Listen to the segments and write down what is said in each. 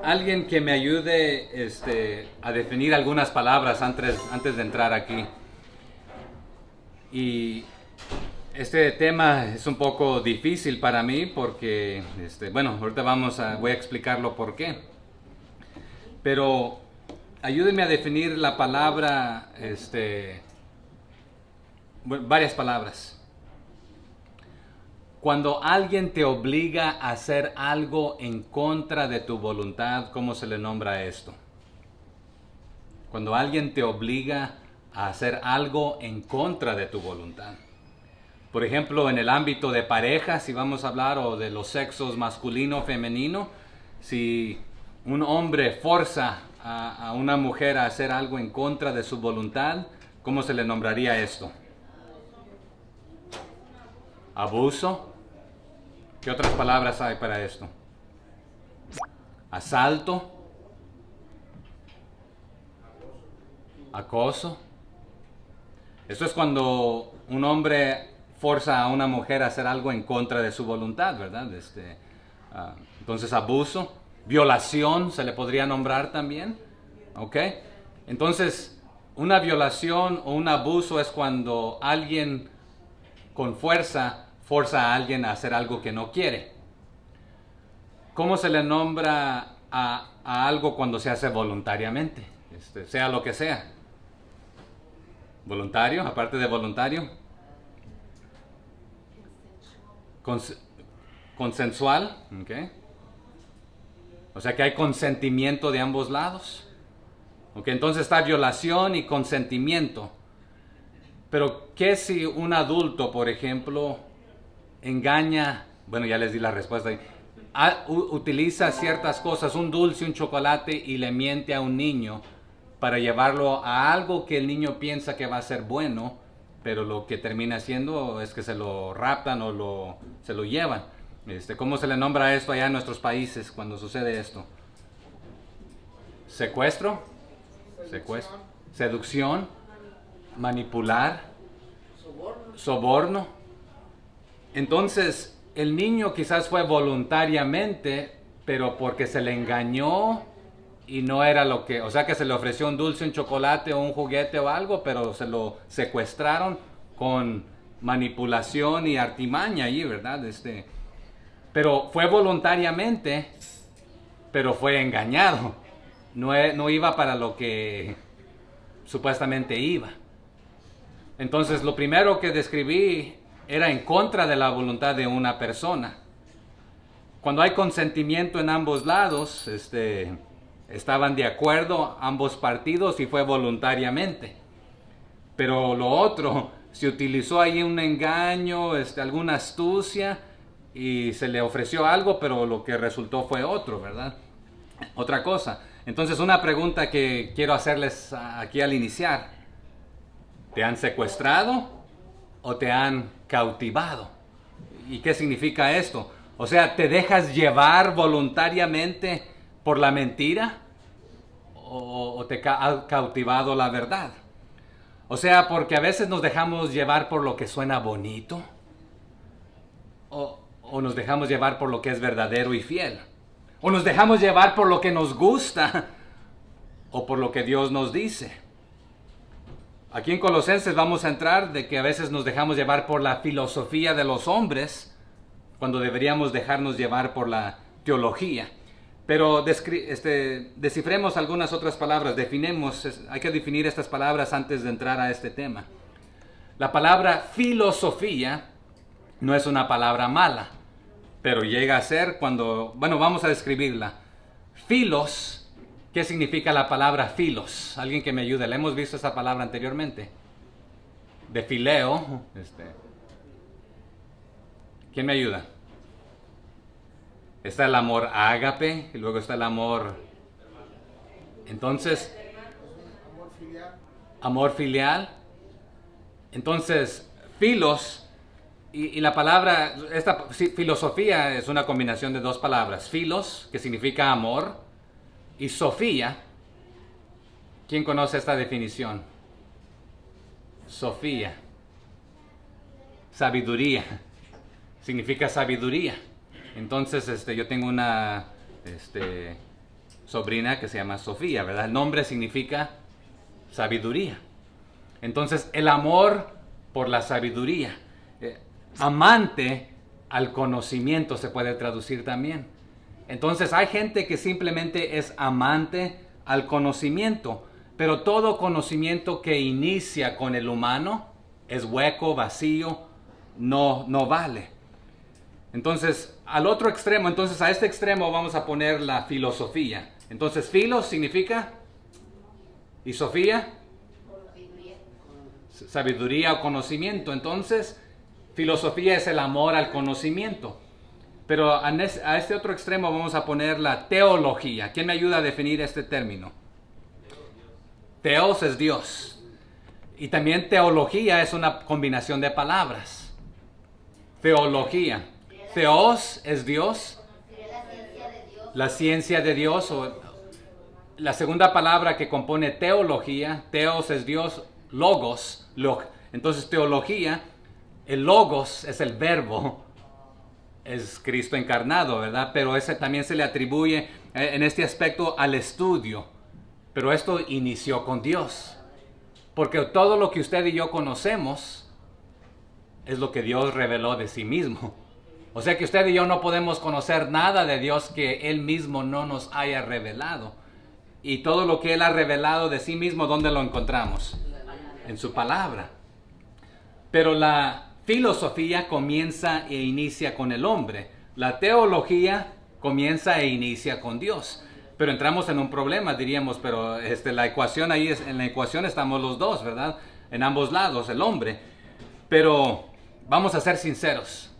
alguien que me ayude a definir algunas palabras antes de entrar aquí. Y este tema es un poco difícil para mí porque, bueno, ahorita voy a explicarlo por qué. Pero ayúdenme a definir la palabra, varias palabras. Cuando alguien te obliga a hacer algo en contra de tu voluntad, ¿cómo se le nombra esto? Cuando alguien te obliga a hacer algo en contra de tu voluntad. Por ejemplo, en el ámbito de pareja, si vamos a hablar, o de los sexos masculino, femenino, si un hombre forza a una mujer a hacer algo en contra de su voluntad, ¿cómo se le nombraría esto? Abuso. ¿Qué otras palabras hay para esto? Asalto. Acoso. Esto es cuando un hombre forza a una mujer a hacer algo en contra de su voluntad, ¿verdad? Entonces, abuso. Violación se le podría nombrar también. ¿Ok? Entonces, una violación o un abuso es cuando alguien con fuerza forza a alguien a hacer algo que no quiere. ¿Cómo se le nombra a algo cuando se hace voluntariamente? Sea lo que sea. Voluntario, aparte de voluntario. Cons Consensual, ¿ok? O sea que hay consentimiento de ambos lados. ¿Ok? Entonces está violación y consentimiento. Pero ¿qué si un adulto, por ejemplo, engaña? Bueno, ya les di la respuesta. Utiliza ciertas cosas, un dulce, un chocolate, y le miente a un niño para llevarlo a algo que el niño piensa que va a ser bueno, pero lo que termina haciendo es que se lo raptan o se lo llevan. ¿Cómo se le nombra esto allá en nuestros países cuando sucede esto? ¿Secuestro? Secuestro. Seducción. Manipular. Soborno. Entonces, el niño quizás fue voluntariamente, pero porque se le engañó y no era lo que, o sea que se le ofreció un dulce, un chocolate o un juguete o algo, pero se lo secuestraron con manipulación y artimaña allí, ¿verdad? Pero fue voluntariamente, pero fue engañado. No iba para lo que supuestamente iba. Entonces, lo primero que describí era en contra de la voluntad de una persona. Cuando hay consentimiento en ambos lados, estaban de acuerdo ambos partidos y fue voluntariamente. Pero lo otro, se utilizó ahí un engaño, alguna astucia, y se le ofreció algo, pero lo que resultó fue otro, ¿verdad? Otra cosa. Entonces, una pregunta que quiero hacerles aquí al iniciar. ¿Te han secuestrado o te han cautivado? ¿Y qué significa esto? O sea, ¿te dejas llevar voluntariamente por la mentira o te ha cautivado la verdad? O sea, porque a veces nos dejamos llevar por lo que suena bonito o nos dejamos llevar por lo que es verdadero y fiel. O nos dejamos llevar por lo que nos gusta o por lo que Dios nos dice. Aquí en Colosenses vamos a entrar de que a veces nos dejamos llevar por la filosofía de los hombres cuando deberíamos dejarnos llevar por la teología. Pero descifremos algunas otras palabras, hay que definir estas palabras antes de entrar a este tema. La palabra filosofía no es una palabra mala, pero llega a ser cuando, bueno, vamos a describirla. Filos. ¿Qué significa la palabra filos? Alguien que me ayude. ¿La hemos visto esa palabra anteriormente? De fileo. ¿Quién me ayuda? Está el amor ágape y luego está el amor. Entonces, amor filial. Entonces, filos y la palabra, filosofía es una combinación de dos palabras. Filos, que significa amor, y Sofía. ¿Quién conoce esta definición? Sofía. Sabiduría. Significa sabiduría. Entonces, yo tengo sobrina que se llama Sofía, ¿verdad? El nombre significa sabiduría. Entonces, el amor por la sabiduría. Amante al conocimiento se puede traducir también. Entonces, hay gente que simplemente es amante al conocimiento, pero todo conocimiento que inicia con el humano es hueco, vacío, no vale. Entonces, al otro extremo, entonces a este extremo vamos a poner la filosofía. Entonces, filos significa, y Sofía, sabiduría o conocimiento. Entonces, filosofía es el amor al conocimiento. Pero a este otro extremo vamos a poner la teología. ¿Quién me ayuda a definir este término? Teos es Dios. Y también teología es una combinación de palabras. Teología. Theos es Dios. La ciencia de Dios. O la segunda palabra que compone teología. Theos es Dios. Logos. Entonces teología. El logos es el verbo. Es Cristo encarnado, ¿verdad? Pero ese también se le atribuye en este aspecto al estudio. Pero esto inició con Dios. Porque todo lo que usted y yo conocemos es lo que Dios reveló de sí mismo. O sea que usted y yo no podemos conocer nada de Dios que Él mismo no nos haya revelado. Y todo lo que Él ha revelado de sí mismo, ¿dónde lo encontramos? En su palabra. Pero la filosofía comienza e inicia con el hombre. La teología comienza e inicia con Dios. Pero entramos en un problema, diríamos, pero la ecuación ahí, en la ecuación estamos los dos, ¿verdad? En ambos lados, el hombre. Pero vamos a ser sinceros.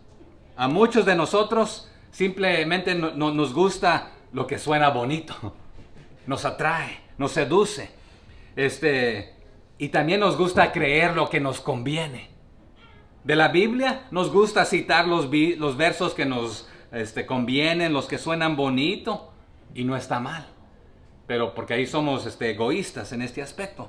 A muchos de nosotros simplemente nos gusta lo que suena bonito. Nos atrae, nos seduce. Y también nos gusta creer lo que nos conviene. De la Biblia nos gusta citar los versos que nos convienen, los que suenan bonito. Y no está mal, pero porque ahí somos egoístas en este aspecto.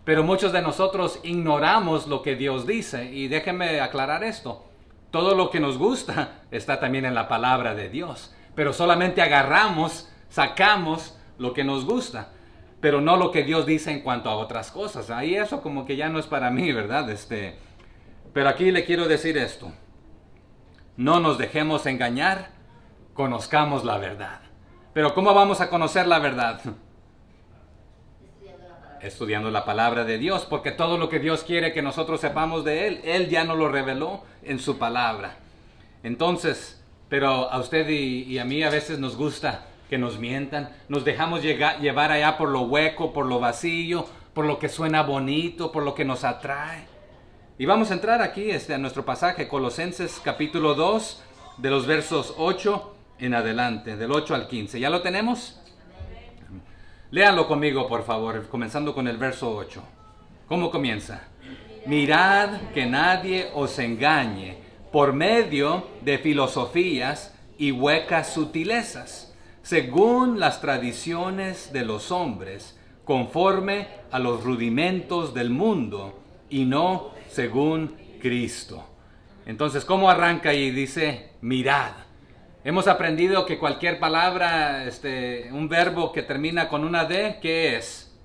Pero muchos de nosotros ignoramos lo que Dios dice. Y déjenme aclarar esto. Todo lo que nos gusta está también en la palabra de Dios. Pero solamente agarramos, sacamos lo que nos gusta. Pero no lo que Dios dice en cuanto a otras cosas. Ahí eso como que ya no es para mí, ¿verdad? Pero aquí le quiero decir esto. No nos dejemos engañar, conozcamos la verdad. Pero ¿cómo vamos a conocer la verdad? Estudiando la palabra de Dios, porque todo lo que Dios quiere que nosotros sepamos de Él, Él ya nos lo reveló en su palabra. Entonces, pero a usted y a mí a veces nos gusta que nos mientan, nos dejamos llevar allá por lo hueco, por lo vacío, por lo que suena bonito, por lo que nos atrae. Y vamos a entrar aquí a nuestro pasaje, Colosenses capítulo 2, de los versos 8 en adelante, del 8 al 15. ¿Ya lo tenemos? Léanlo conmigo, por favor, comenzando con el verso 8. ¿Cómo comienza? Mirad que nadie os engañe por medio de filosofías y huecas sutilezas, según las tradiciones de los hombres, conforme a los rudimentos del mundo, y no según Cristo. Entonces, ¿cómo arranca ahí? Dice, mirad. Hemos aprendido que cualquier palabra, un verbo que termina con una D, ¿qué es?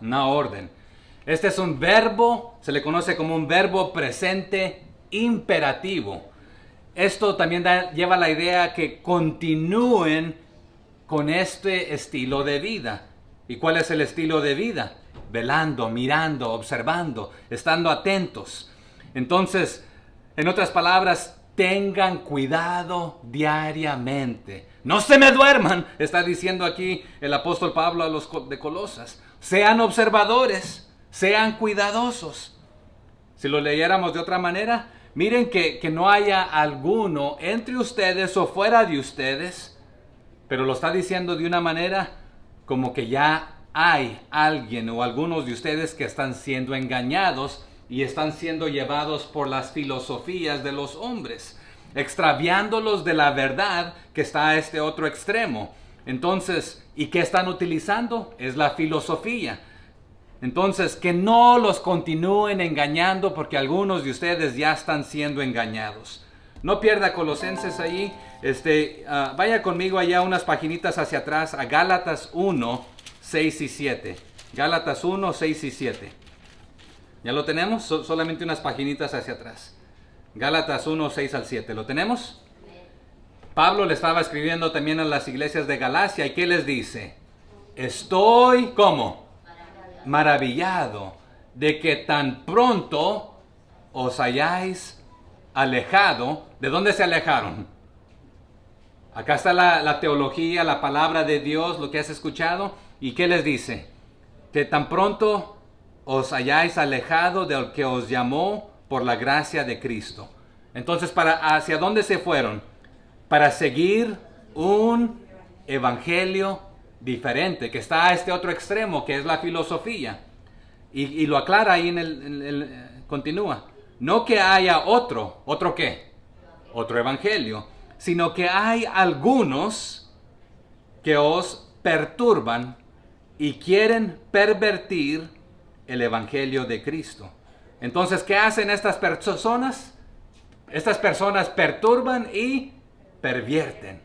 Una orden. Este es un verbo, se le conoce como un verbo presente imperativo. Esto también lleva la idea que continúen con este estilo de vida. ¿Y cuál es el estilo de vida? Velando, mirando, observando, estando atentos. Entonces, en otras palabras, tengan cuidado diariamente. No se me duerman, está diciendo aquí el apóstol Pablo a los de Colosas. Sean observadores, sean cuidadosos. Si lo leyéramos de otra manera, miren que no haya alguno entre ustedes o fuera de ustedes, pero lo está diciendo de una manera como que ya hay alguien o algunos de ustedes que están siendo engañados y están siendo llevados por las filosofías de los hombres, extraviándolos de la verdad que está a este otro extremo. Entonces, ¿y qué están utilizando? Es la filosofía. Entonces, que no los continúen engañando porque algunos de ustedes ya están siendo engañados. No pierda Colosenses ahí, Vaya conmigo allá unas paginitas hacia atrás a Gálatas 1, 6 y 7. Gálatas 1, 6 y 7. ¿Ya lo tenemos? Solamente unas paginitas hacia atrás. Gálatas 1, 6 al 7. ¿Lo tenemos? Pablo le estaba escribiendo también a las iglesias de Galacia. ¿Y qué les dice? Estoy, ¿cómo? Maravillado de que tan pronto os hayáis alejado. ¿De dónde se alejaron? Acá está la teología, la palabra de Dios, lo que has escuchado. ¿Y qué les dice? Que tan pronto os hayáis alejado del que os llamó por la gracia de Cristo. Entonces, ¿hacia dónde se fueron? Para seguir un evangelio diferente, que está a este otro extremo, que es la filosofía. Y lo aclara ahí continúa. No que haya ¿otro qué? Otro evangelio. Sino que hay algunos que os perturban y quieren pervertir el evangelio de Cristo. Entonces, ¿qué hacen estas personas? Estas personas perturban y pervierten.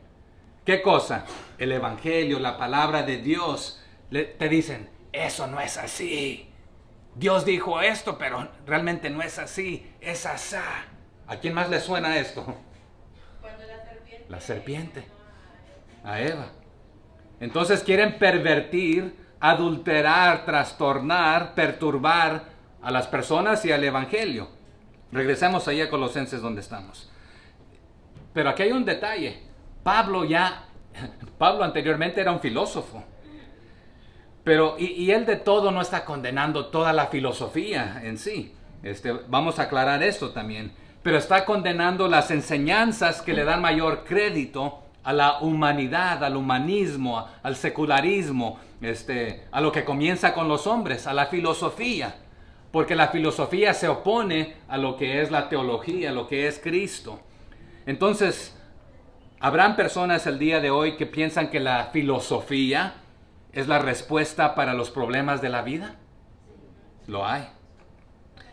¿Qué cosa? El evangelio, la palabra de Dios. Te dicen, eso no es así. Dios dijo esto, pero realmente no es así. Es asá. ¿A quién más le suena esto? La serpiente. A Eva. Entonces quieren pervertir, adulterar, trastornar, perturbar a las personas y al evangelio. Regresemos ahí a Colosenses donde estamos. Pero aquí hay un detalle. Pablo anteriormente era un filósofo. Pero, y él de todo no está condenando toda la filosofía en sí. Vamos a aclarar esto también. Pero está condenando las enseñanzas que le dan mayor crédito a la humanidad, al humanismo, al secularismo, a lo que comienza con los hombres, a la filosofía. Porque la filosofía se opone a lo que es la teología, a lo que es Cristo. Entonces, ¿habrán personas el día de hoy que piensan que la filosofía es la respuesta para los problemas de la vida? Lo hay.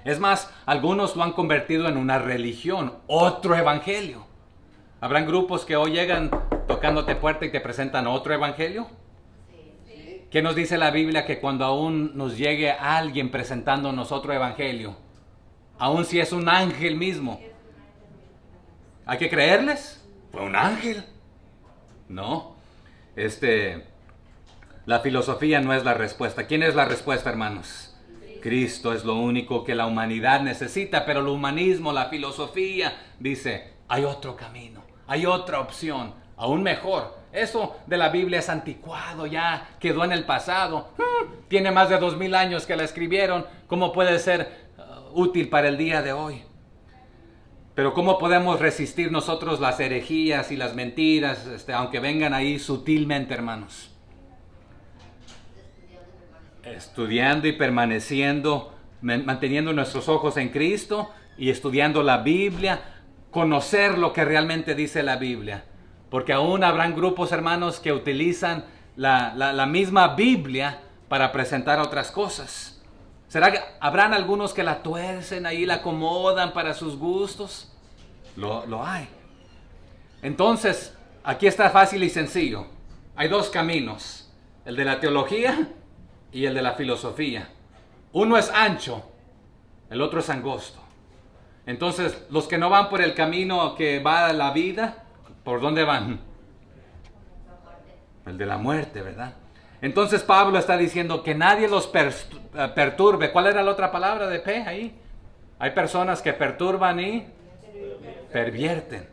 Es más, algunos lo han convertido en una religión, otro evangelio. ¿Habrán grupos que hoy llegan tocándote puerta y te presentan otro evangelio? Sí. ¿Qué nos dice la Biblia? Que cuando aún nos llegue alguien presentándonos otro evangelio, aun si es un ángel mismo, ¿hay que creerles? ¿Fue un ángel? No. La filosofía no es la respuesta. ¿Quién es la respuesta, hermanos? Cristo es lo único que la humanidad necesita, pero el humanismo, la filosofía, dice, hay otro camino, hay otra opción, aún mejor. Eso de la Biblia es anticuado, ya quedó en el pasado. Tiene más de 2000 años que la escribieron. ¿Cómo puede ser útil para el día de hoy? Pero ¿cómo podemos resistir nosotros las herejías y las mentiras, aunque vengan ahí sutilmente, hermanos? Estudiando y permaneciendo, manteniendo nuestros ojos en Cristo y estudiando la Biblia, conocer lo que realmente dice la Biblia. Porque aún habrán grupos, hermanos, que utilizan la misma Biblia para presentar otras cosas. ¿Será que habrán algunos que la tuercen ahí, la acomodan para sus gustos? Lo hay. Entonces, aquí está fácil y sencillo. Hay dos caminos, el de la teología y el de la filosofía. Uno es ancho, el otro es angosto. Entonces, los que no van por el camino que va a la vida, ¿por dónde van? El de la muerte, ¿verdad? Entonces Pablo está diciendo que nadie los perturbe. ¿Cuál era la otra palabra de P ahí? Hay personas que perturban y pervierten.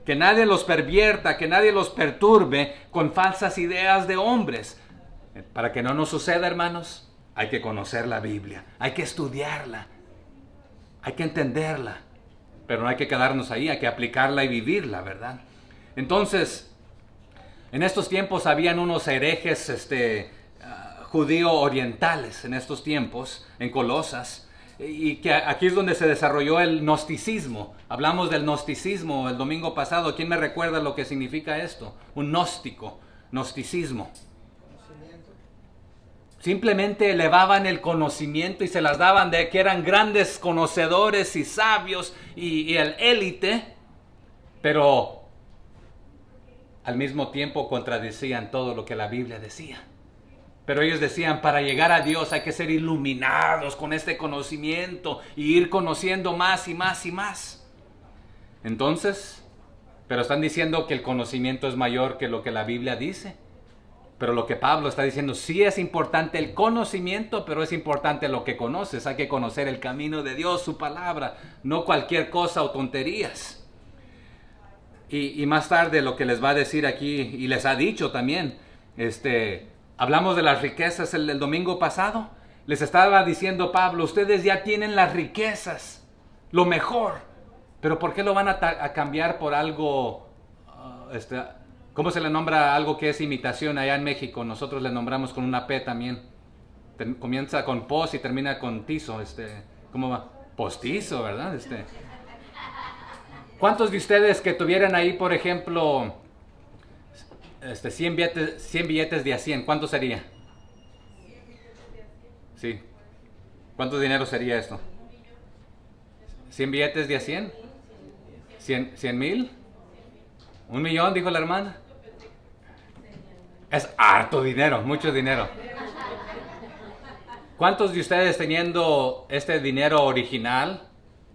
Que nadie los pervierta, que nadie los perturbe con falsas ideas de hombres. Para que no nos suceda, hermanos, hay que conocer la Biblia, hay que estudiarla, hay que entenderla, pero no hay que quedarnos ahí, hay que aplicarla y vivirla, ¿verdad? Entonces, en estos tiempos habían unos herejes judío orientales en estos tiempos, en Colosas, y que aquí es donde se desarrolló el gnosticismo. Hablamos del gnosticismo el domingo pasado. ¿Quién me recuerda lo que significa esto? Un gnóstico, gnosticismo. Simplemente elevaban el conocimiento y se las daban de que eran grandes conocedores y sabios y el élite, pero al mismo tiempo contradecían todo lo que la Biblia decía. Pero ellos decían, para llegar a Dios hay que ser iluminados con este conocimiento y ir conociendo más y más y más. Entonces, pero están diciendo que el conocimiento es mayor que lo que la Biblia dice. Pero lo que Pablo está diciendo, sí es importante el conocimiento, pero es importante lo que conoces. Hay que conocer el camino de Dios, su palabra, no cualquier cosa o tonterías. Y más tarde lo que les va a decir aquí, y les ha dicho también, hablamos de las riquezas el domingo pasado. Les estaba diciendo Pablo, ustedes ya tienen las riquezas, lo mejor. Pero ¿por qué lo van a cambiar por algo, ¿cómo se le nombra algo que es imitación allá en México? Nosotros le nombramos con una P también. Comienza con pos y termina con tizo. ¿Cómo va? Postizo, ¿verdad? ¿Cuántos de ustedes que tuvieran ahí, por ejemplo, 100 billetes de a 100, cuánto sería? Sí. ¿Cuánto dinero sería esto? ¿100 billetes de a 100? ¿100,000? ¿1 millón, dijo la hermana? Es harto dinero, mucho dinero. ¿Cuántos de ustedes teniendo este dinero original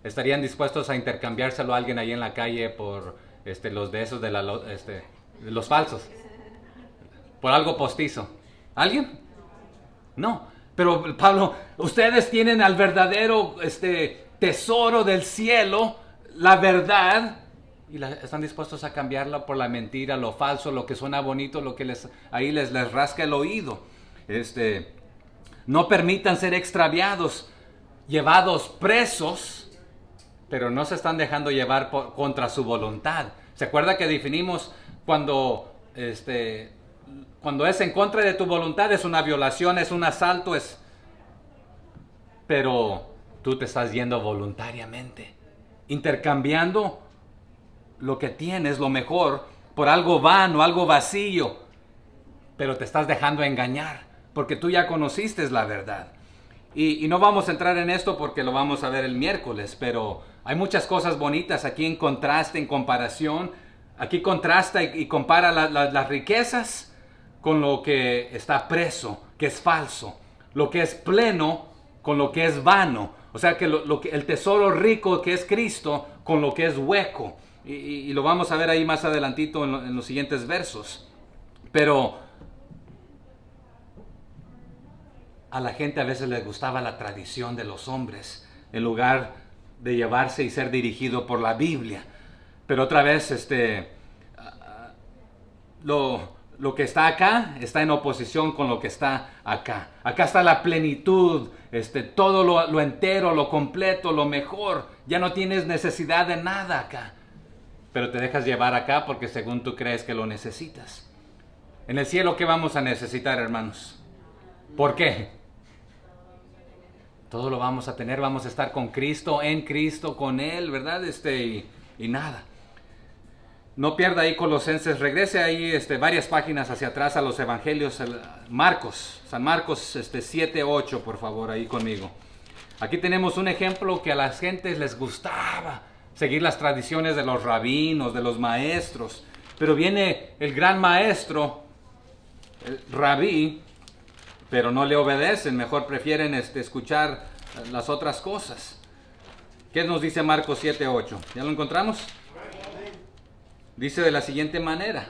estarían dispuestos a intercambiárselo a alguien ahí en la calle por los de esos de los falsos? Por algo postizo. ¿Alguien? No. Pero Pablo, ustedes tienen al verdadero tesoro del cielo, la verdad, y están dispuestos a cambiarla por la mentira, lo falso, lo que suena bonito, lo que les rasca el oído. No permitan ser extraviados, llevados presos, pero no se están dejando llevar contra su voluntad. ¿Se acuerda que definimos cuando es en contra de tu voluntad, es una violación, es un asalto, pero tú te estás yendo voluntariamente, intercambiando lo que tienes, lo mejor, por algo vano, algo vacío, pero te estás dejando engañar, porque tú ya conociste la verdad. Y no vamos a entrar en esto porque lo vamos a ver el miércoles, pero hay muchas cosas bonitas aquí en contraste, en comparación. Aquí contrasta y compara las riquezas con lo que está preso, que es falso. Lo que es pleno con lo que es vano. O sea que el tesoro rico que es Cristo con lo que es hueco. Y lo vamos a ver ahí más adelantito en los siguientes versos. Pero a la gente a veces les gustaba la tradición de los hombres en lugar de llevarse y ser dirigido por la Biblia. Pero otra vez, lo que está acá está en oposición con lo que está acá. Acá está la plenitud, todo lo entero, lo completo, lo mejor. Ya no tienes necesidad de nada acá. Pero te dejas llevar acá porque según tú crees que lo necesitas. En el cielo, ¿qué vamos a necesitar, hermanos? ¿Por qué? Todo lo vamos a tener, vamos a estar con Cristo, en Cristo, con Él, ¿verdad? Y nada. No pierda ahí Colosenses, regrese ahí varias páginas hacia atrás a los evangelios, San Marcos 7, 8, por favor, ahí conmigo. Aquí tenemos un ejemplo que a las gentes les gustaba seguir las tradiciones de los rabinos, de los maestros. Pero viene el gran maestro, el rabí, pero no le obedecen, mejor prefieren escuchar las otras cosas. ¿Qué nos dice Marcos 7, 8? ¿Ya lo encontramos? Dice de la siguiente manera.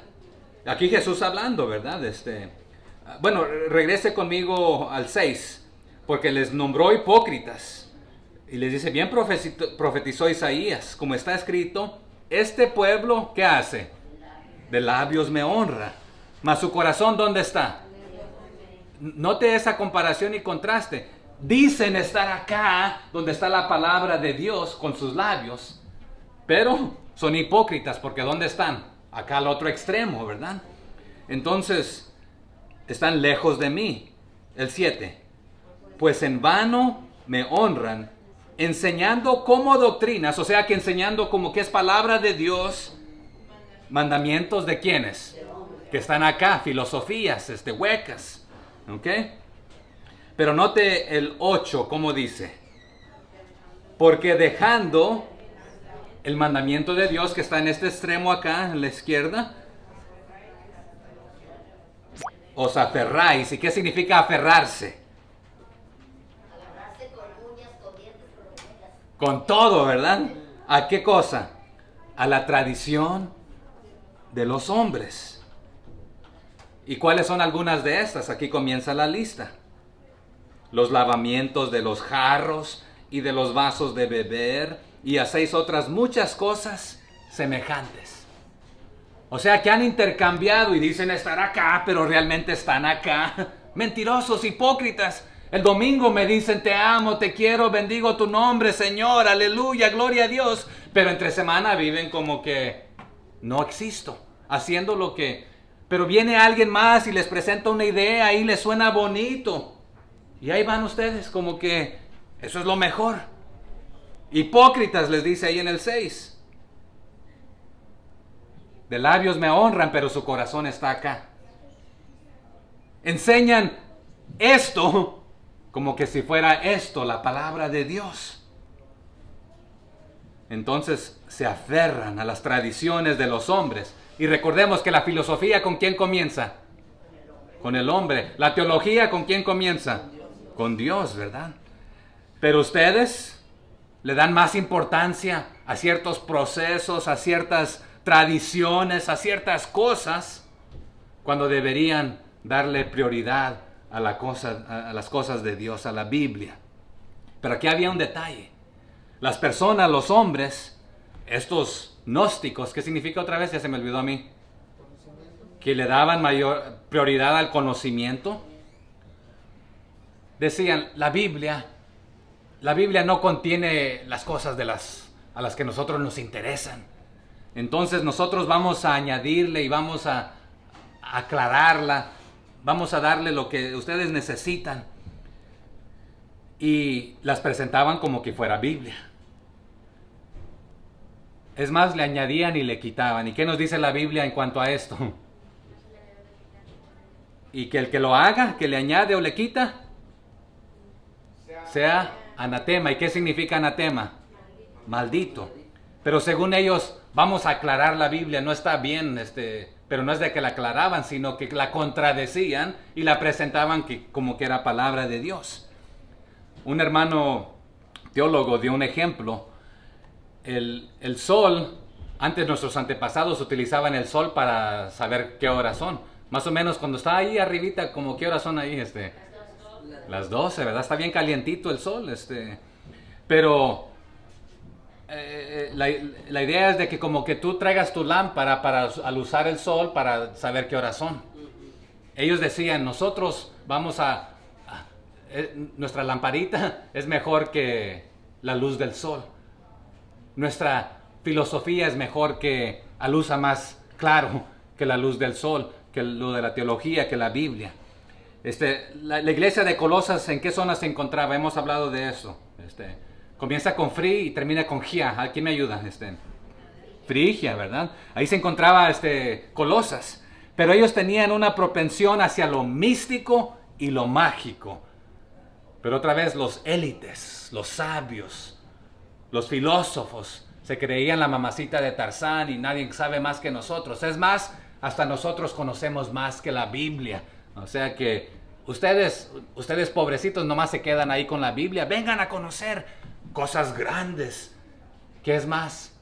Aquí Jesús hablando, ¿verdad? Bueno, regrese conmigo al 6, porque les nombró hipócritas. Y les dice, bien profetizó Isaías, como está escrito, este pueblo, ¿qué hace? De labios me honra, mas su corazón, ¿dónde está? Note esa comparación y contraste. Dicen estar acá, donde está la palabra de Dios con sus labios, pero son hipócritas, porque ¿dónde están? Acá al otro extremo, ¿verdad? Entonces, están lejos de mí. El 7. Pues en vano me honran, enseñando como doctrinas, o sea que enseñando como que es palabra de Dios, mandamientos de quiénes? Que están acá, filosofías, huecas. ¿Ok? Pero note el 8, ¿cómo dice? Porque dejando el mandamiento de Dios que está en este extremo acá, en la izquierda, os aferráis. ¿Y qué significa aferrarse? Agarrarse con uñas, con dientes, con orejas. Con todo, ¿verdad? ¿A qué cosa? A la tradición de los hombres. ¿Y cuáles son algunas de estas? Aquí comienza la lista. Los lavamientos de los jarros y de los vasos de beber, y hacéis otras muchas cosas semejantes. O sea que han intercambiado y dicen estar acá, pero realmente están acá. Mentirosos, hipócritas. El domingo me dicen te amo, te quiero, bendigo tu nombre, Señor, aleluya, gloria a Dios. Pero entre semana viven como que no existo, haciendo lo que... Pero viene alguien más y les presenta una idea y les suena bonito. Y ahí van ustedes como que eso es lo mejor. Hipócritas, les dice ahí en el 6. De labios me honran, pero su corazón está acá. Enseñan esto como que si fuera esto la palabra de Dios. Entonces se aferran a las tradiciones de los hombres. Y recordemos que la filosofía, ¿con quién comienza? Con el hombre. La teología, ¿con quién comienza? Con Dios, ¿verdad? Pero ustedes le dan más importancia a ciertos procesos, a ciertas tradiciones, a ciertas cosas, cuando deberían darle prioridad a las cosas de Dios, a la Biblia. Pero aquí había un detalle. Las personas, los hombres, estos gnósticos, ¿qué significa otra vez? Ya se me olvidó a mí. Que le daban mayor prioridad al conocimiento. Decían, la Biblia no contiene las cosas a las que nosotros nos interesan. Entonces nosotros vamos a añadirle y vamos a aclararla, vamos a darle lo que ustedes necesitan. Y las presentaban como que fuera Biblia. Es más, le añadían y le quitaban. ¿Y qué nos dice la Biblia en cuanto a esto? Y que el que lo haga, que le añade o le quita, sea anatema. ¿Y qué significa anatema? Maldito. Pero según ellos, vamos a aclarar la Biblia, no está bien, pero no es de que la aclaraban, sino que la contradecían y la presentaban como que era palabra de Dios. Un hermano teólogo dio un ejemplo. El sol, antes nuestros antepasados utilizaban el sol para saber qué horas son. Más o menos cuando está ahí arribita, como qué horas son ahí, las 12, ¿verdad? Está bien calientito el sol, pero la idea es de que como que tú traigas tu lámpara al usar el sol para saber qué horas son. Ellos decían, nosotros vamos nuestra lamparita es mejor que la luz del sol. Nuestra filosofía es mejor que a luz más claro que la luz del sol, que lo de la teología, que la Biblia. La iglesia de Colosas, ¿en qué zona se encontraba? Hemos hablado de eso. Comienza con Fri y termina con Gia. ¿A quién me ayuda? Frigia, ¿verdad? Ahí se encontraba Colosas. Pero ellos tenían una propensión hacia lo místico y lo mágico. Pero otra vez los élites, los sabios, los filósofos se creían la mamacita de Tarzán y nadie sabe más que nosotros. Es más, hasta nosotros conocemos más que la Biblia. O sea que ustedes pobrecitos nomás se quedan ahí con la Biblia. Vengan a conocer cosas grandes. ¿Qué es más?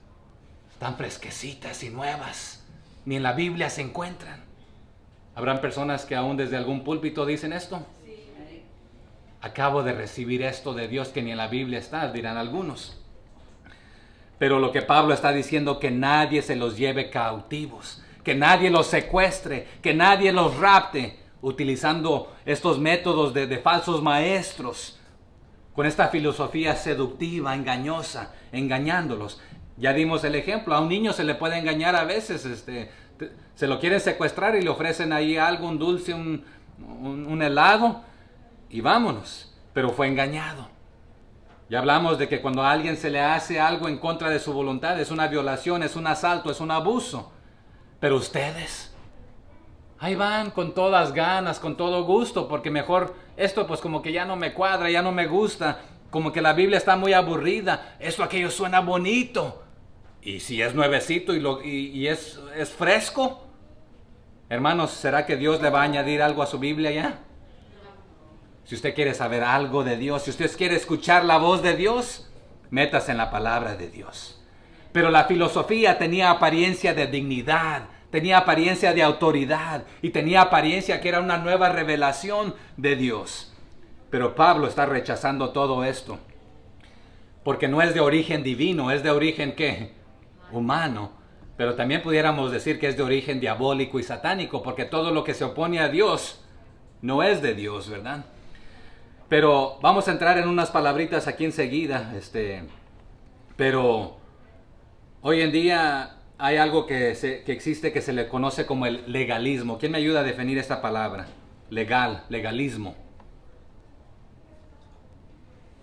Están fresquecitas y nuevas. Ni en la Biblia se encuentran. ¿Habrán personas que aún desde algún púlpito dicen esto? Acabo de recibir esto de Dios que ni en la Biblia está, dirán algunos. Pero lo que Pablo está diciendo, que nadie se los lleve cautivos, que nadie los secuestre, que nadie los rapte, utilizando estos métodos de falsos maestros, con esta filosofía seductiva, engañosa, engañándolos. Ya dimos el ejemplo, a un niño se le puede engañar a veces, se lo quieren secuestrar y le ofrecen ahí algo, un dulce, un helado, y vámonos, pero fue engañado. Ya hablamos de que cuando a alguien se le hace algo en contra de su voluntad, es una violación, es un asalto, es un abuso. Pero ustedes, ahí van con todas ganas, con todo gusto, porque mejor esto pues como que ya no me cuadra, ya no me gusta, como que la Biblia está muy aburrida, esto aquello suena bonito. Y si es nuevecito y es fresco, Hermanos, ¿será que Dios le va a añadir algo a su Biblia ya? Si usted quiere saber algo de Dios, si usted quiere escuchar la voz de Dios, métase en la palabra de Dios. Pero la filosofía tenía apariencia de dignidad, tenía apariencia de autoridad y tenía apariencia que era una nueva revelación de Dios. Pero Pablo está rechazando todo esto, porque no es de origen divino, es de origen ¿qué? Humano. Pero también pudiéramos decir que es de origen diabólico y satánico, porque todo lo que se opone a Dios no es de Dios, ¿verdad? Pero vamos a entrar en unas palabritas aquí enseguida, pero hoy en día hay algo que existe que se le conoce como el legalismo. ¿Quién me ayuda a definir esta palabra? Legalismo.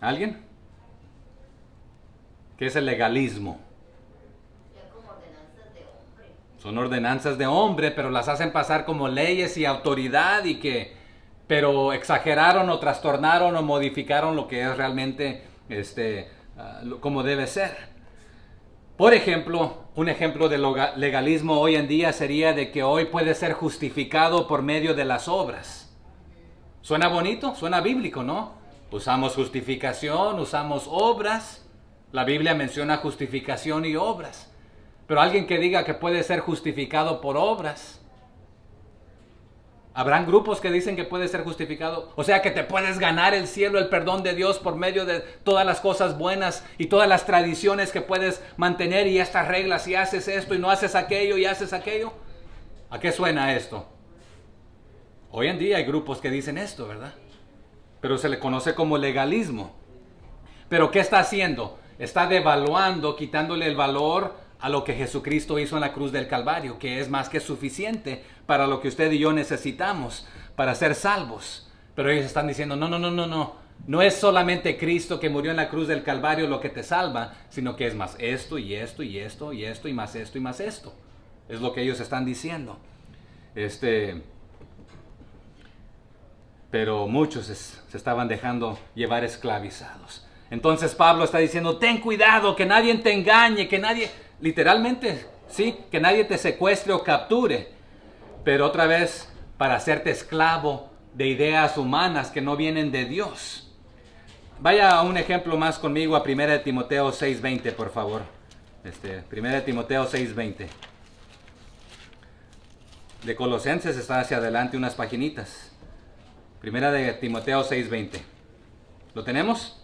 ¿Alguien? ¿Qué es el legalismo? Ya como ordenanzas de hombre. Son ordenanzas de hombre, pero las hacen pasar como leyes y autoridad pero exageraron o trastornaron o modificaron lo que es realmente como debe ser. Por ejemplo, un ejemplo de legalismo hoy en día sería de que hoy puede ser justificado por medio de las obras. ¿Suena bonito? Suena bíblico, ¿no? Usamos justificación, usamos obras. La Biblia menciona justificación y obras. Pero alguien que diga que puede ser justificado por obras. ¿Habrán grupos que dicen que puede ser justificado? O sea, que te puedes ganar el cielo, el perdón de Dios por medio de todas las cosas buenas y todas las tradiciones que puedes mantener y estas reglas y haces esto y no haces aquello y haces aquello. ¿A qué suena esto? Hoy en día hay grupos que dicen esto, ¿verdad? Pero se le conoce como legalismo. ¿Pero qué está haciendo? Está devaluando, quitándole el valor a lo que Jesucristo hizo en la cruz del Calvario, que es más que suficiente para lo que usted y yo necesitamos para ser salvos. Pero ellos están diciendo, no. No es solamente Cristo que murió en la cruz del Calvario lo que te salva, sino que es más esto y esto y esto y esto y más esto y más esto. Es lo que ellos están diciendo. Pero muchos se estaban dejando llevar esclavizados. Entonces Pablo está diciendo, ten cuidado, que nadie te engañe, que nadie, literalmente, sí, que nadie te secuestre o capture. Pero otra vez, para hacerte esclavo de ideas humanas que no vienen de Dios. Vaya a un ejemplo más conmigo a 1 Timoteo 6:20, por favor. 1 Timoteo 6:20. De Colosenses está hacia adelante unas paginitas. 1 Timoteo 6:20. ¿Lo tenemos?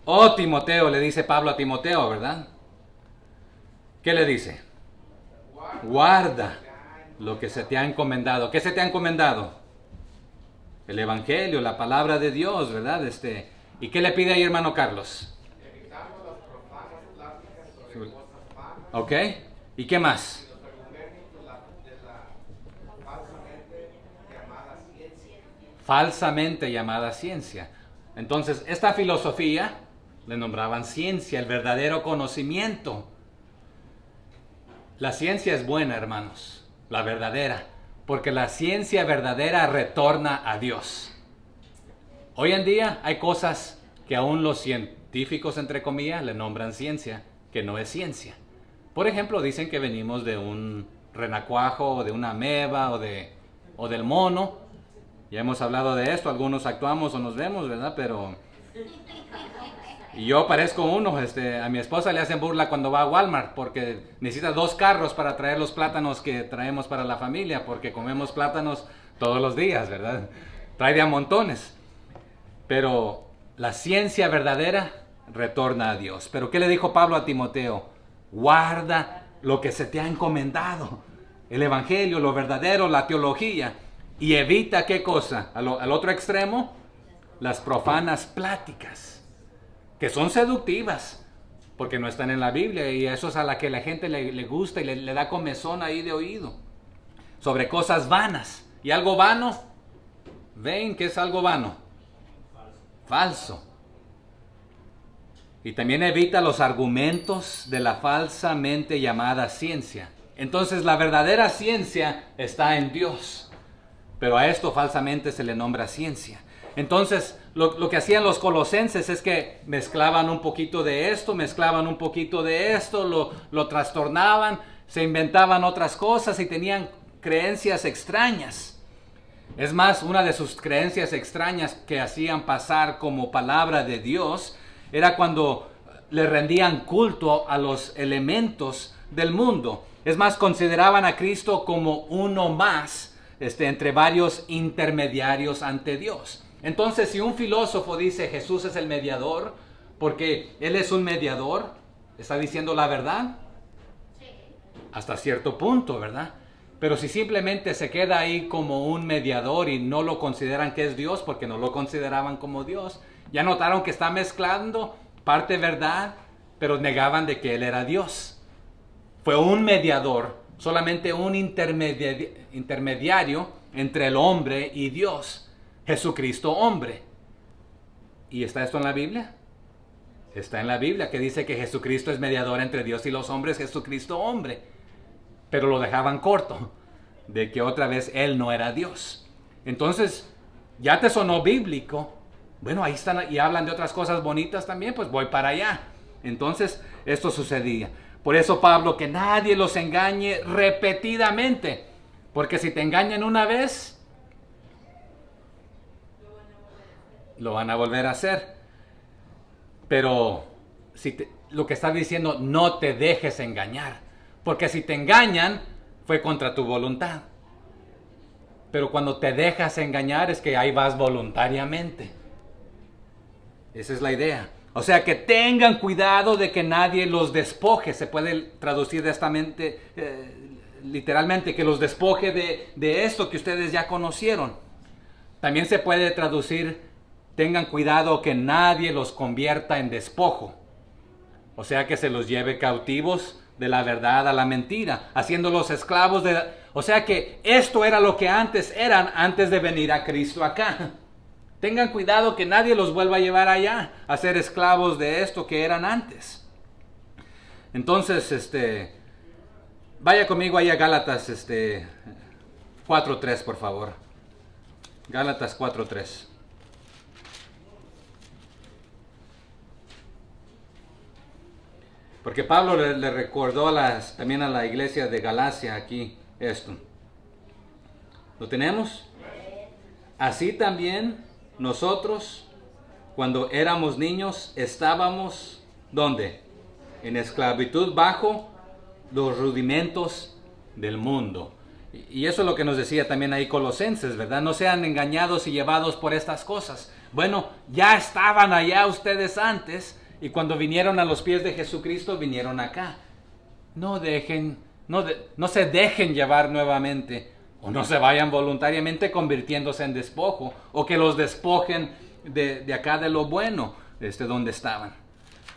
Oh, Timoteo, le dice Pablo a Timoteo, ¿verdad? ¿Qué le dice? Guarda lo que se te ha encomendado. ¿Qué se te ha encomendado? El Evangelio, la palabra de Dios, ¿verdad? ¿Y qué le pide ahí, hermano Carlos? ¿Ok? ¿Y qué más? Falsamente llamada ciencia. Entonces, esta filosofía le nombraban ciencia, el verdadero conocimiento. La ciencia es buena, hermanos, la verdadera, porque la ciencia verdadera retorna a Dios. Hoy en día hay cosas que aún los científicos, entre comillas, le nombran ciencia, que no es ciencia. Por ejemplo, dicen que venimos de un renacuajo, o de una ameba, o del mono. Ya hemos hablado de esto, algunos actuamos o nos vemos, ¿verdad? Y yo parezco uno, a mi esposa le hacen burla cuando va a Walmart, porque necesita 2 carros para traer los plátanos que traemos para la familia, porque comemos plátanos todos los días, ¿verdad? Trae de a montones. Pero la ciencia verdadera retorna a Dios. ¿Pero qué le dijo Pablo a Timoteo? Guarda lo que se te ha encomendado, el Evangelio, lo verdadero, la teología. Y evita, ¿qué cosa? Al otro extremo, las profanas pláticas, que son seductivas, porque no están en la Biblia, y eso es a la que la gente le gusta y le da comezón ahí de oído. Sobre cosas vanas. ¿Y algo vano? ¿Ven qué es algo vano? Falso. Y también evita los argumentos de la falsamente llamada ciencia. Entonces la verdadera ciencia está en Dios. Pero a esto falsamente se le nombra ciencia. Entonces, lo que hacían los colosenses es que mezclaban un poquito de esto, mezclaban un poquito de esto, lo trastornaban, se inventaban otras cosas y tenían creencias extrañas. Es más, una de sus creencias extrañas que hacían pasar como palabra de Dios era cuando le rendían culto a los elementos del mundo. Es más, consideraban a Cristo como uno más entre varios intermediarios ante Dios. Entonces, si un filósofo dice Jesús es el mediador, porque Él es un mediador, ¿está diciendo la verdad? Sí. Hasta cierto punto, ¿verdad? Pero si simplemente se queda ahí como un mediador y no lo consideran que es Dios, porque no lo consideraban como Dios, ya notaron que está mezclando parte verdad, pero negaban de que Él era Dios. Fue un mediador, solamente un intermediario entre el hombre y Dios, Jesucristo hombre. ¿Y está esto en la Biblia? Está en la Biblia, que dice que Jesucristo es mediador entre Dios y los hombres, Jesucristo hombre. Pero lo dejaban corto, de que otra vez Él no era Dios. Entonces, ¿ya te sonó bíblico? Bueno, ahí están y hablan de otras cosas bonitas también, pues voy para allá. Entonces, esto sucedía. Por eso Pablo, que nadie los engañe repetidamente, porque si te engañan una vez, lo van a volver a hacer. Pero lo que está diciendo, no te dejes engañar, porque si te engañan, fue contra tu voluntad. Pero cuando te dejas engañar es que ahí vas voluntariamente. Esa es la idea. O sea, que tengan cuidado de que nadie los despoje. Se puede traducir de esta mente, literalmente, que los despoje de esto que ustedes ya conocieron. También se puede traducir, tengan cuidado que nadie los convierta en despojo. O sea, que se los lleve cautivos de la verdad a la mentira, haciéndolos esclavos de... O sea que esto era lo que antes eran, antes de venir a Cristo acá. Tengan cuidado que nadie los vuelva a llevar allá, a ser esclavos de esto que eran antes. Entonces, vaya conmigo ahí a Gálatas 4:3, por favor. Gálatas 4:3. Porque Pablo le recordó también a la iglesia de Galacia aquí esto. ¿Lo tenemos? Así también nosotros, cuando éramos niños, estábamos, ¿dónde? En esclavitud bajo los rudimentos del mundo. Y eso es lo que nos decía también ahí Colosenses, ¿verdad? No sean engañados y llevados por estas cosas. Bueno, ya estaban allá ustedes antes, y cuando vinieron a los pies de Jesucristo, vinieron acá. No se dejen llevar nuevamente, o no se vayan voluntariamente convirtiéndose en despojo, o que los despojen de acá de lo bueno, donde estaban.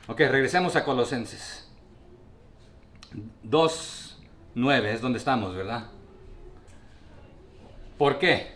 Ok, regresemos a Colosenses 2:9, es donde estamos, ¿verdad? ¿Por qué?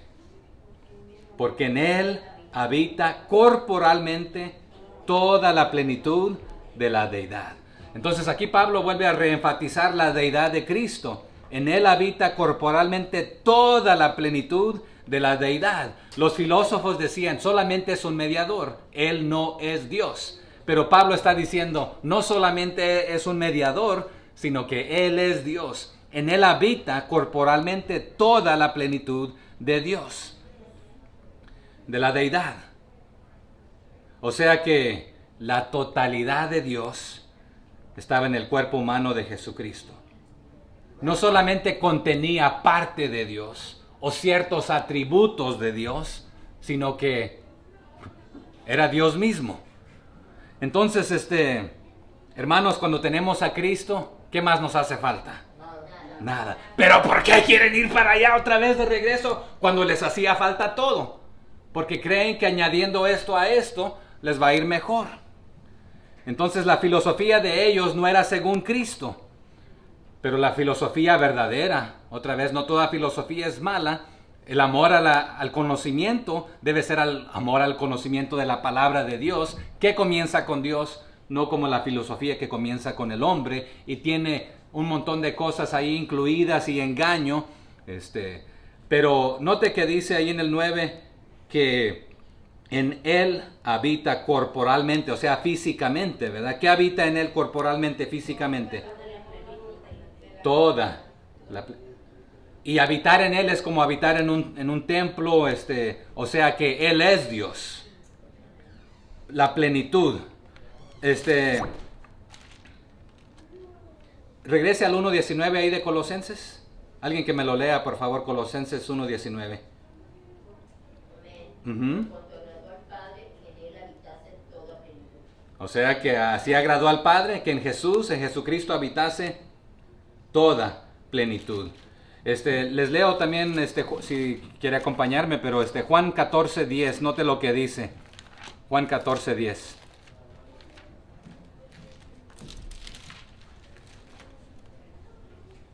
Porque en Él habita corporalmente toda la plenitud de la deidad. Entonces aquí Pablo vuelve a reenfatizar la deidad de Cristo. En Él habita corporalmente toda la plenitud de la deidad. Los filósofos decían, solamente es un mediador, Él no es Dios. Pero Pablo está diciendo, no solamente es un mediador, sino que Él es Dios. En Él habita corporalmente toda la plenitud de Dios, de la deidad. O sea que la totalidad de Dios estaba en el cuerpo humano de Jesucristo. No solamente contenía parte de Dios o ciertos atributos de Dios, sino que era Dios mismo. Entonces, hermanos, cuando tenemos a Cristo, ¿qué más nos hace falta? Nada. ¿Pero por qué quieren ir para allá otra vez de regreso cuando les hacía falta todo? Porque creen que añadiendo esto a esto les va a ir mejor. Entonces la filosofía de ellos no era según Cristo, pero la filosofía verdadera, otra vez, no toda filosofía es mala. El amor al conocimiento debe ser amor al conocimiento de la palabra de Dios, que comienza con Dios, no como la filosofía que comienza con el hombre y tiene un montón de cosas ahí incluidas y engaño. Pero note que dice ahí en el 9 que en Él habita corporalmente, o sea, físicamente, ¿verdad? ¿Qué habita en Él corporalmente, físicamente? Toda. Y habitar en Él es como habitar en un templo, o sea que Él es Dios. La plenitud. Regrese al 1.19 ahí de Colosenses. Alguien que me lo lea, por favor, Colosenses 1.19. Amén. Cuando agradó al Padre, que en él habitase toda plenitud. O sea que así agradó al Padre, que en Jesucristo habitase toda plenitud. Les leo también, si quiere acompañarme, pero Juan 14.10, note lo que dice. Juan 14.10.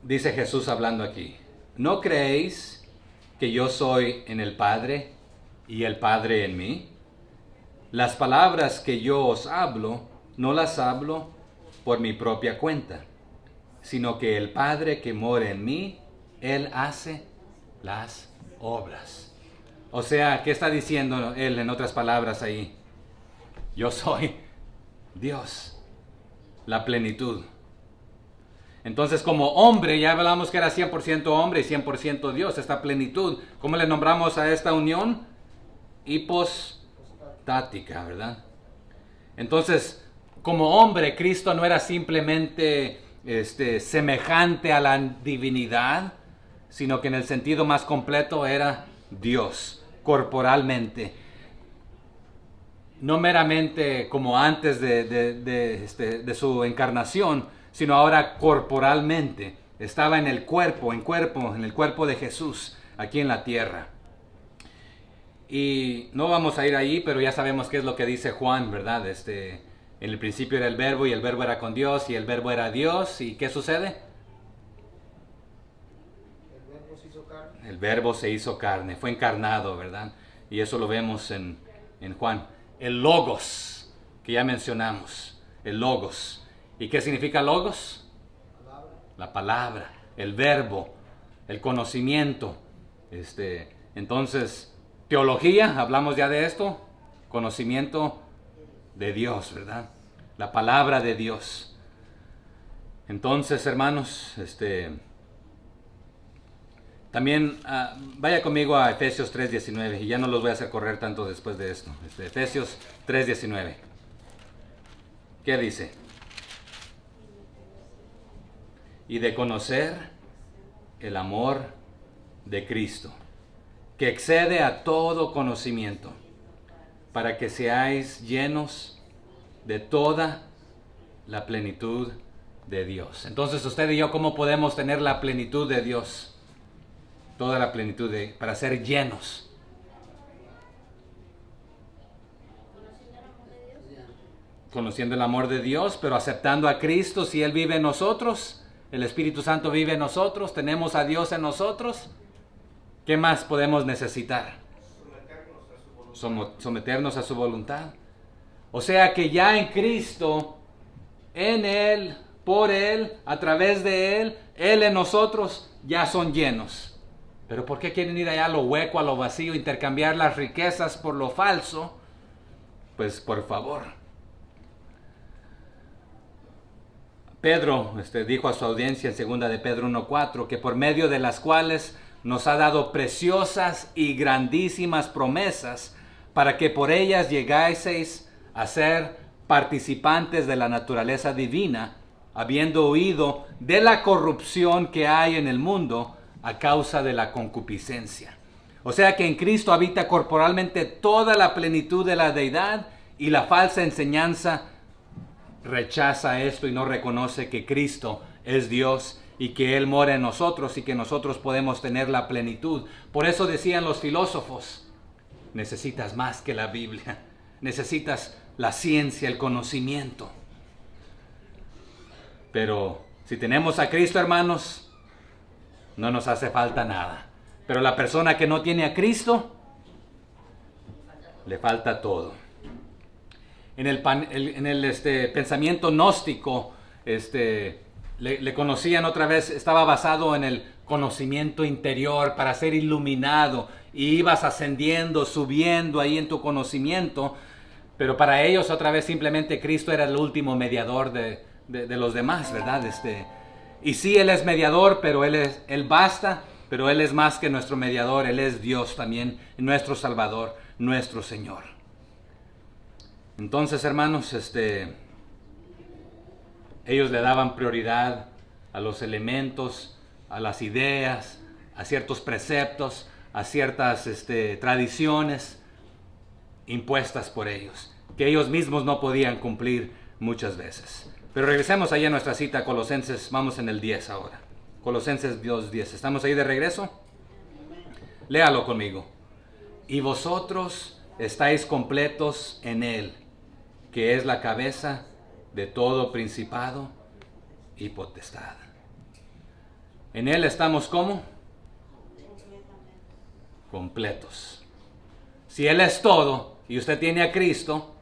Dice Jesús hablando aquí: ¿no creéis que yo soy en el Padre y el Padre en mí? Las palabras que yo os hablo, no las hablo por mi propia cuenta, sino que el Padre que mora en mí, Él hace las obras. O sea, ¿qué está diciendo Él en otras palabras ahí? Yo soy Dios, la plenitud. Entonces, como hombre, ya hablamos que era 100% hombre y 100% Dios, esta plenitud. ¿Cómo le nombramos a esta unión? Hipostática, ¿verdad? Entonces, como hombre, Cristo no era simplemente semejante a la divinidad, sino que en el sentido más completo era Dios, corporalmente. No meramente como antes de su encarnación, sino ahora corporalmente. Estaba en el cuerpo de Jesús, aquí en la tierra. Y no vamos a ir ahí, pero ya sabemos qué es lo que dice Juan, ¿verdad? En el principio era el Verbo, y el Verbo era con Dios, y el Verbo era Dios. ¿Y qué sucede? El Verbo se hizo carne. El Verbo se hizo carne, fue encarnado, ¿verdad? Y eso lo vemos en Juan. El Logos, que ya mencionamos, el Logos. ¿Y qué significa Logos? Palabra. La palabra, el verbo, el conocimiento. Entonces, teología, hablamos ya de esto, conocimiento de Dios, ¿verdad? La palabra de Dios. Entonces, hermanos, también vaya conmigo a Efesios 3.19, y ya no los voy a hacer correr tanto después de esto. Efesios 3.19. ¿Qué dice? Y de conocer el amor de Cristo, que excede a todo conocimiento, para que seáis llenos de toda la plenitud de Dios. Entonces, usted y yo, ¿cómo podemos tener la plenitud de Dios? Toda la plenitud para ser llenos. Conociendo el amor de Dios, pero aceptando a Cristo. Si Él vive en nosotros, el Espíritu Santo vive en nosotros, tenemos a Dios en nosotros, ¿qué más podemos necesitar? Someternos a su voluntad. O sea que ya en Cristo, en Él, por Él, a través de Él, Él en nosotros, ya son llenos. Pero ¿por qué quieren ir allá a lo hueco, a lo vacío, intercambiar las riquezas por lo falso? Pues por favor. Pedro dijo a su audiencia en 2 de Pedro 1.4 que por medio de las cuales nos ha dado preciosas y grandísimas promesas, para que por ellas llegaseis a ser participantes de la naturaleza divina, habiendo huido de la corrupción que hay en el mundo a causa de la concupiscencia. O sea que en Cristo habita corporalmente toda la plenitud de la deidad, y la falsa enseñanza rechaza esto y no reconoce que Cristo es Dios y que Él mora en nosotros y que nosotros podemos tener la plenitud. Por eso decían los filósofos, necesitas más que la Biblia, necesitas la ciencia, el conocimiento. Pero si tenemos a Cristo, hermanos, no nos hace falta nada. Pero la persona que no tiene a Cristo, le falta todo. En el pensamiento gnóstico, le conocían otra vez, estaba basado en el conocimiento interior para ser iluminado, y ibas ascendiendo, subiendo ahí en tu conocimiento, pero para ellos otra vez simplemente Cristo era el último mediador de los demás, ¿verdad? Y sí, Él es mediador, pero Él basta, pero Él es más que nuestro mediador, Él es Dios también, nuestro Salvador, nuestro Señor. Entonces, hermanos, ellos le daban prioridad a los elementos, a las ideas, a ciertos preceptos, a ciertas tradiciones impuestas por ellos, que ellos mismos no podían cumplir muchas veces. Pero regresemos ahí a nuestra cita, Colosenses, vamos en el 10 ahora. Colosenses 2:10. ¿Estamos ahí de regreso? Léalo conmigo. Y vosotros estáis completos en Él, que es la cabeza de todo principado y potestad. En Él estamos ¿cómo? Completos. Si Él es todo y usted tiene a Cristo,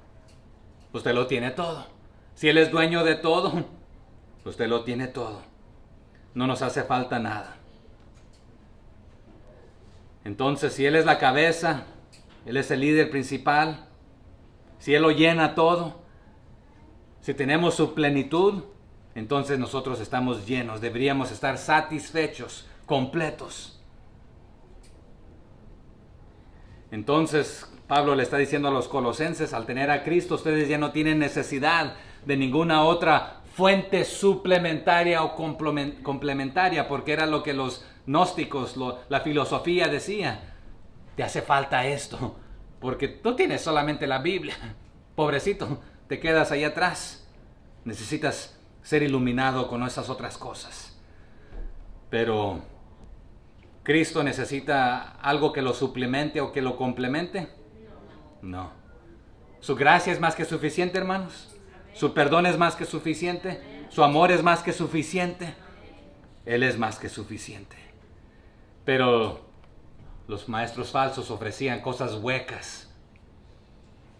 usted lo tiene todo. Si Él es dueño de todo, usted lo tiene todo. No nos hace falta nada. Entonces, si Él es la cabeza, Él es el líder principal, si Él lo llena todo, si tenemos su plenitud, entonces nosotros estamos llenos, deberíamos estar satisfechos, completos. Entonces, Pablo le está diciendo a los colosenses, al tener a Cristo, ustedes ya no tienen necesidad de ninguna otra fuente suplementaria o complementaria, porque era lo que los gnósticos, la filosofía decía. Te hace falta esto, porque tú tienes solamente la Biblia. Pobrecito, te quedas ahí atrás. Necesitas ser iluminado con esas otras cosas. Pero ¿Cristo necesita algo que lo suplemente o que lo complemente? No. ¿Su gracia es más que suficiente, hermanos? ¿Su perdón es más que suficiente? ¿Su amor es más que suficiente? Él es más que suficiente. Pero los maestros falsos ofrecían cosas huecas.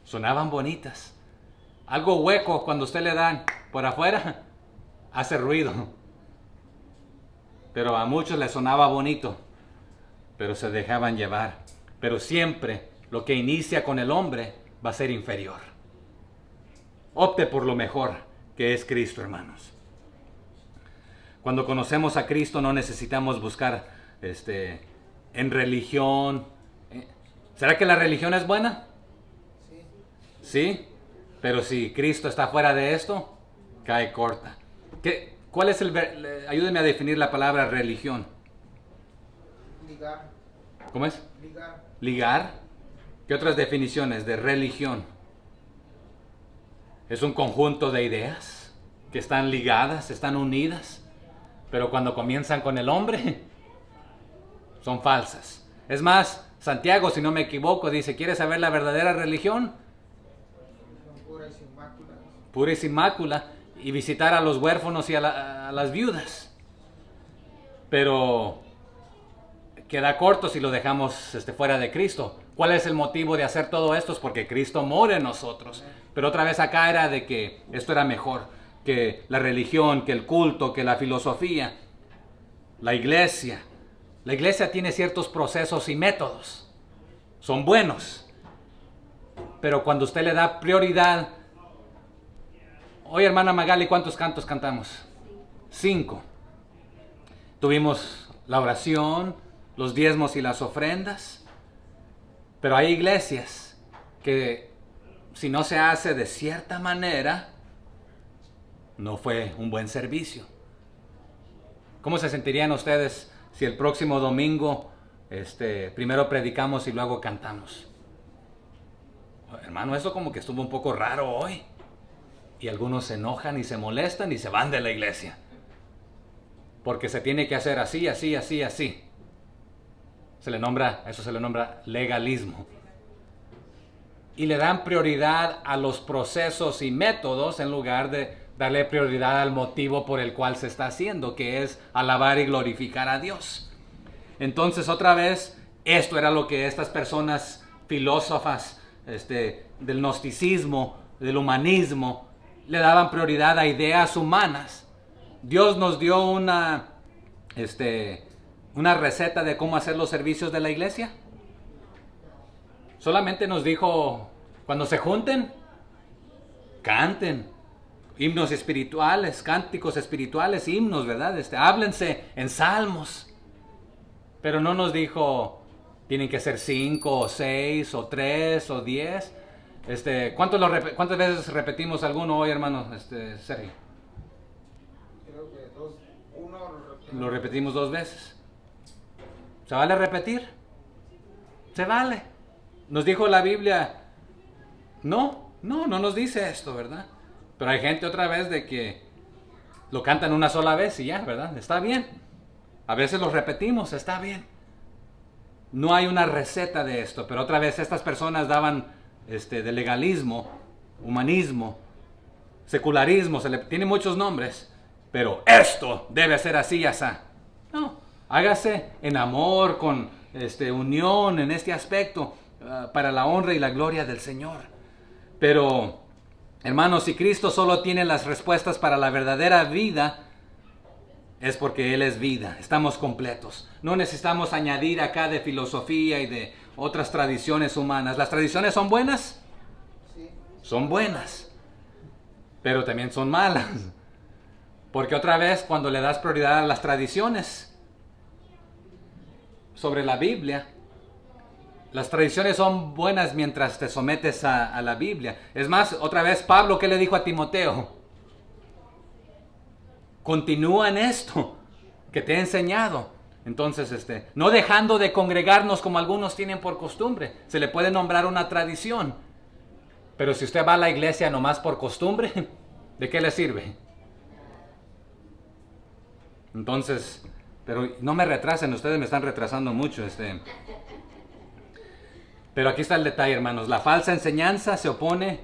Sonaban bonitas. Algo hueco, cuando usted le dan por afuera, hace ruido. Pero a muchos les sonaba bonito, pero se dejaban llevar. Pero siempre lo que inicia con el hombre va a ser inferior. Opte por lo mejor, que es Cristo, hermanos. Cuando conocemos a Cristo no necesitamos buscar en religión. ¿Será que la religión es buena? Sí, pero si Cristo está fuera de esto, cae corta. ¿Cuál es ayúdeme a definir la palabra religión? Ligar. ¿Cómo es? Ligar. ¿Ligar? ¿Qué otras definiciones de religión? Es un conjunto de ideas que están ligadas, están unidas, pero cuando comienzan con el hombre, son falsas. Es más, Santiago, si no me equivoco, dice, ¿quieres saber la verdadera religión? Pura y sin mácula. Pura y sin mácula, y visitar a los huérfanos y a las viudas. Pero queda corto si lo dejamos fuera de Cristo. ¿Cuál es el motivo de hacer todo esto? Es porque Cristo mora en nosotros. Pero otra vez acá era de que esto era mejor que la religión, que el culto, que la filosofía. La iglesia. La iglesia tiene ciertos procesos y métodos. Son buenos. Pero cuando usted le da prioridad. Hoy, hermana Magali, ¿cuántos cantos cantamos? 5. Tuvimos la oración, los diezmos y las ofrendas. Pero hay iglesias que si no se hace de cierta manera, no fue un buen servicio. ¿Cómo se sentirían ustedes si el próximo domingo primero predicamos y luego cantamos? Hermano, eso como que estuvo un poco raro hoy. Y algunos se enojan y se molestan y se van de la iglesia. Porque se tiene que hacer así, así, así, así. Eso se le nombra legalismo. Y le dan prioridad a los procesos y métodos en lugar de darle prioridad al motivo por el cual se está haciendo, que es alabar y glorificar a Dios. Entonces, otra vez, esto era lo que estas personas filósofas del gnosticismo, del humanismo, le daban prioridad a ideas humanas. Dios nos dio una receta de cómo hacer los servicios de la iglesia. Solamente nos dijo, cuando se junten, canten himnos espirituales, cánticos espirituales, himnos, ¿verdad? Háblense en salmos. Pero no nos dijo, tienen que ser 5 o 6 o 3 o 10. ¿Cuántas veces repetimos alguno hoy, hermano? Sergio. Creo que uno Lo repetimos 2 veces. ¿Se vale repetir? Se vale. Nos dijo la Biblia, no nos dice esto, ¿verdad? Pero hay gente otra vez de que lo cantan una sola vez y ya, ¿verdad? Está bien. A veces lo repetimos, está bien. No hay una receta de esto, pero otra vez estas personas daban de legalismo, humanismo, secularismo, tiene muchos nombres, pero esto debe ser así y así. No, hágase en amor, con unión en este aspecto, para la honra y la gloria del Señor. Pero, hermanos, si Cristo solo tiene las respuestas para la verdadera vida, es porque Él es vida, estamos completos. No necesitamos añadir acá de filosofía y de otras tradiciones humanas. ¿Las tradiciones son buenas? sí. Son buenas, pero también son malas. Porque otra vez, cuando le das prioridad a las tradiciones sobre la Biblia, las tradiciones son buenas mientras te sometes a la Biblia. Es más, otra vez Pablo, ¿qué le dijo a Timoteo? Continúa en esto que te he enseñado. Entonces, no dejando de congregarnos como algunos tienen por costumbre. Se le puede nombrar una tradición. Pero si usted va a la iglesia nomás por costumbre, ¿de qué le sirve? Entonces, pero no me retrasen, ustedes me están retrasando mucho. Pero aquí está el detalle, hermanos. La falsa enseñanza se opone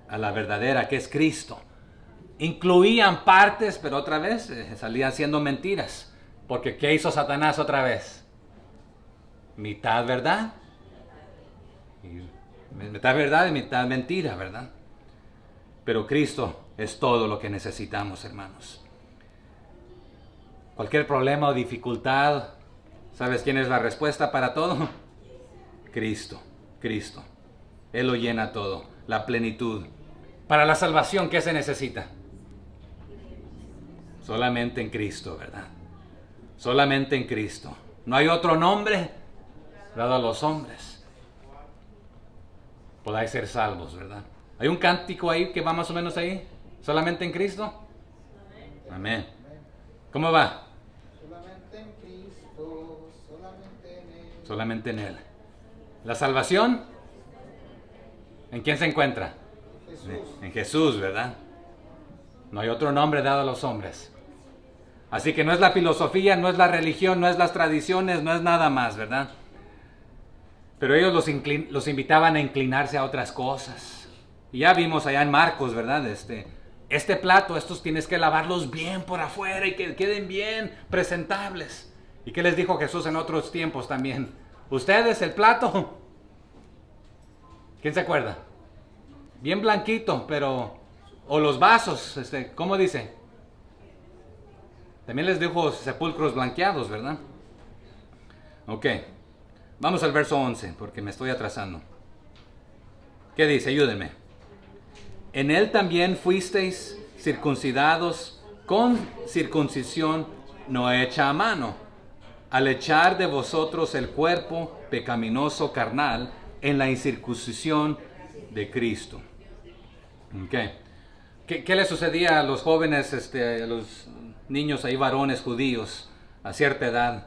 a la verdadera, que es Cristo. Incluían partes, pero otra vez salían siendo mentiras. Porque ¿qué hizo Satanás otra vez? Mitad verdad. Mitad verdad y mitad mentira, ¿verdad? Pero Cristo es todo lo que necesitamos, hermanos. Cualquier problema o dificultad, ¿sabes quién es la respuesta para todo? Cristo. Él lo llena todo, la plenitud. Para la salvación, ¿qué se necesita? Solamente en Cristo, ¿verdad? Solamente en Cristo. No hay otro nombre dado a los hombres. Podáis ser salvos, ¿verdad? Hay un cántico ahí que va más o menos ahí. ¿Solamente en Cristo? Amén. ¿Cómo va? Solamente en Cristo, solamente en Él. Solamente en Él. ¿La salvación? ¿En quién se encuentra? Jesús. En Jesús, ¿verdad? No hay otro nombre dado a los hombres. Así que no es la filosofía, no es la religión, no es las tradiciones, no es nada más, ¿verdad? Pero ellos los invitaban a inclinarse a otras cosas. Y ya vimos allá en Marcos, ¿verdad? Este plato, estos tienes que lavarlos bien por afuera y que queden bien presentables. ¿Y qué les dijo Jesús en otros tiempos también? Ustedes, el plato. ¿Quién se acuerda? Bien blanquito, pero... O los vasos, ¿cómo dice? También les dijo sepulcros blanqueados, ¿verdad? Ok. Vamos al verso 11, porque me estoy atrasando. ¿Qué dice? Ayúdenme. En él también fuisteis circuncidados con circuncisión no hecha a mano, al echar de vosotros el cuerpo pecaminoso carnal en la incircuncisión de Cristo. Okay. ¿Qué le sucedía a los jóvenes, a los niños ahí varones judíos a cierta edad?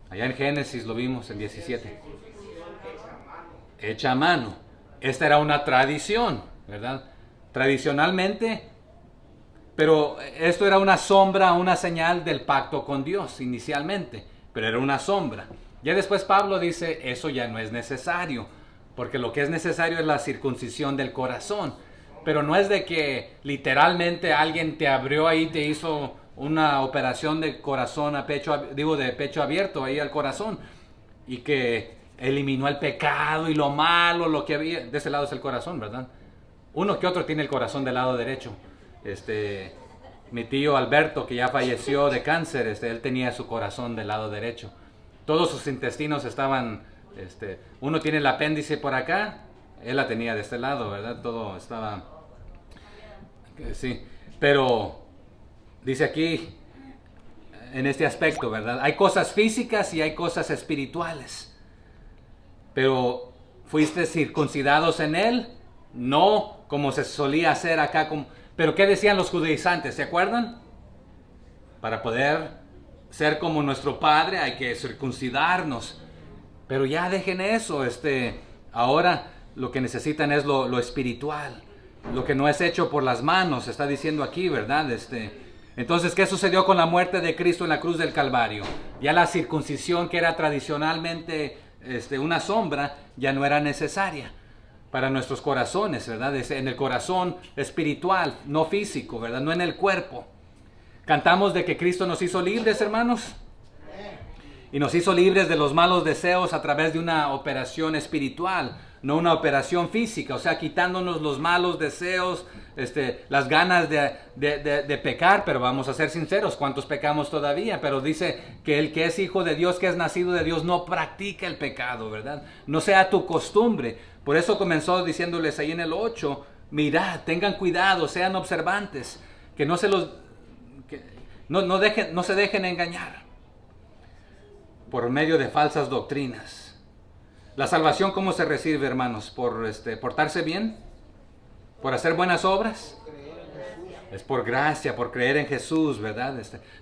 Allá en Génesis lo vimos, en 17. Hecha a mano. Esta era una tradición, ¿verdad? Tradicionalmente, pero esto era una sombra, una señal del pacto con Dios inicialmente, pero era una sombra. Ya después Pablo dice, eso ya no es necesario, porque lo que es necesario es la circuncisión del corazón. Pero no es de que literalmente alguien te abrió ahí, te hizo una operación de corazón a pecho, de pecho abierto ahí al corazón, y que eliminó el pecado y lo malo, lo que había. De ese lado es el corazón, ¿verdad? Uno que otro tiene el corazón del lado derecho. Mi tío Alberto, que ya falleció de cáncer, él tenía su corazón del lado derecho. Todos sus intestinos estaban, uno tiene el apéndice por acá, él la tenía de este lado, ¿verdad? Todo estaba, sí. Pero dice aquí, en este aspecto, ¿verdad? Hay cosas físicas y hay cosas espirituales. Pero ¿fuiste circuncidados en él? No como se solía hacer acá. Pero ¿qué decían los judaizantes? ¿Se acuerdan? Para poder ser como nuestro Padre hay que circuncidarnos. Pero ya dejen eso. Ahora lo que necesitan es lo espiritual. Lo que no es hecho por las manos, está diciendo aquí, ¿verdad? Entonces, ¿qué sucedió con la muerte de Cristo en la cruz del Calvario? Ya la circuncisión, que era tradicionalmente una sombra, ya no era necesaria para nuestros corazones, ¿verdad? En el corazón espiritual, no físico, ¿verdad? No en el cuerpo. Cantamos de que Cristo nos hizo libres, hermanos. Y nos hizo libres de los malos deseos a través de una operación espiritual, no una operación física. O sea, quitándonos los malos deseos, las ganas de pecar. Pero vamos a ser sinceros, ¿cuántos pecamos todavía? Pero dice que el que es hijo de Dios, que es nacido de Dios, no practica el pecado, ¿verdad? No sea tu costumbre. Por eso comenzó diciéndoles ahí en el 8, mirad, tengan cuidado, sean observantes, que no se dejen engañar por medio de falsas doctrinas. La salvación, ¿cómo se recibe, hermanos? ¿Por portarse bien? ¿Por hacer buenas obras? Es por gracia, por creer en Jesús, ¿verdad?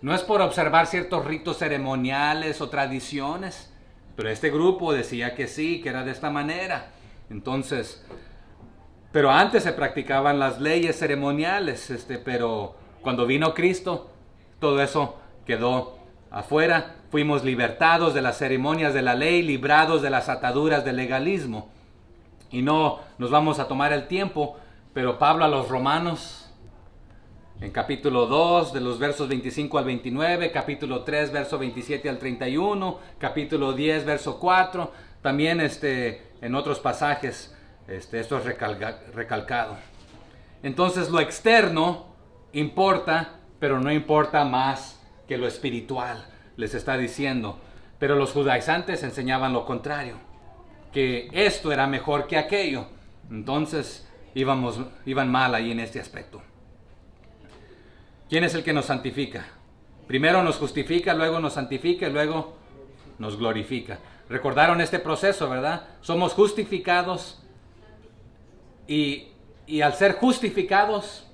No es por observar ciertos ritos ceremoniales o tradiciones, pero este grupo decía que sí, que era de esta manera. Entonces, pero antes se practicaban las leyes ceremoniales, pero cuando vino Cristo, todo eso quedó afuera. Fuimos libertados de las ceremonias de la ley, librados de las ataduras del legalismo. Y no nos vamos a tomar el tiempo, pero Pablo a los Romanos, en capítulo 2, de los versos 25 al 29, capítulo 3, verso 27 al 31, capítulo 10, verso 4, también en otros pasajes, esto es recalcado. Entonces lo externo importa, pero no importa más que lo espiritual, les está diciendo. Pero los judaizantes enseñaban lo contrario, que esto era mejor que aquello. Entonces iban mal ahí en este aspecto. ¿Quién es el que nos santifica? Primero nos justifica, luego nos santifica y luego nos glorifica. Recordaron este proceso, ¿verdad? Somos justificados y al ser justificados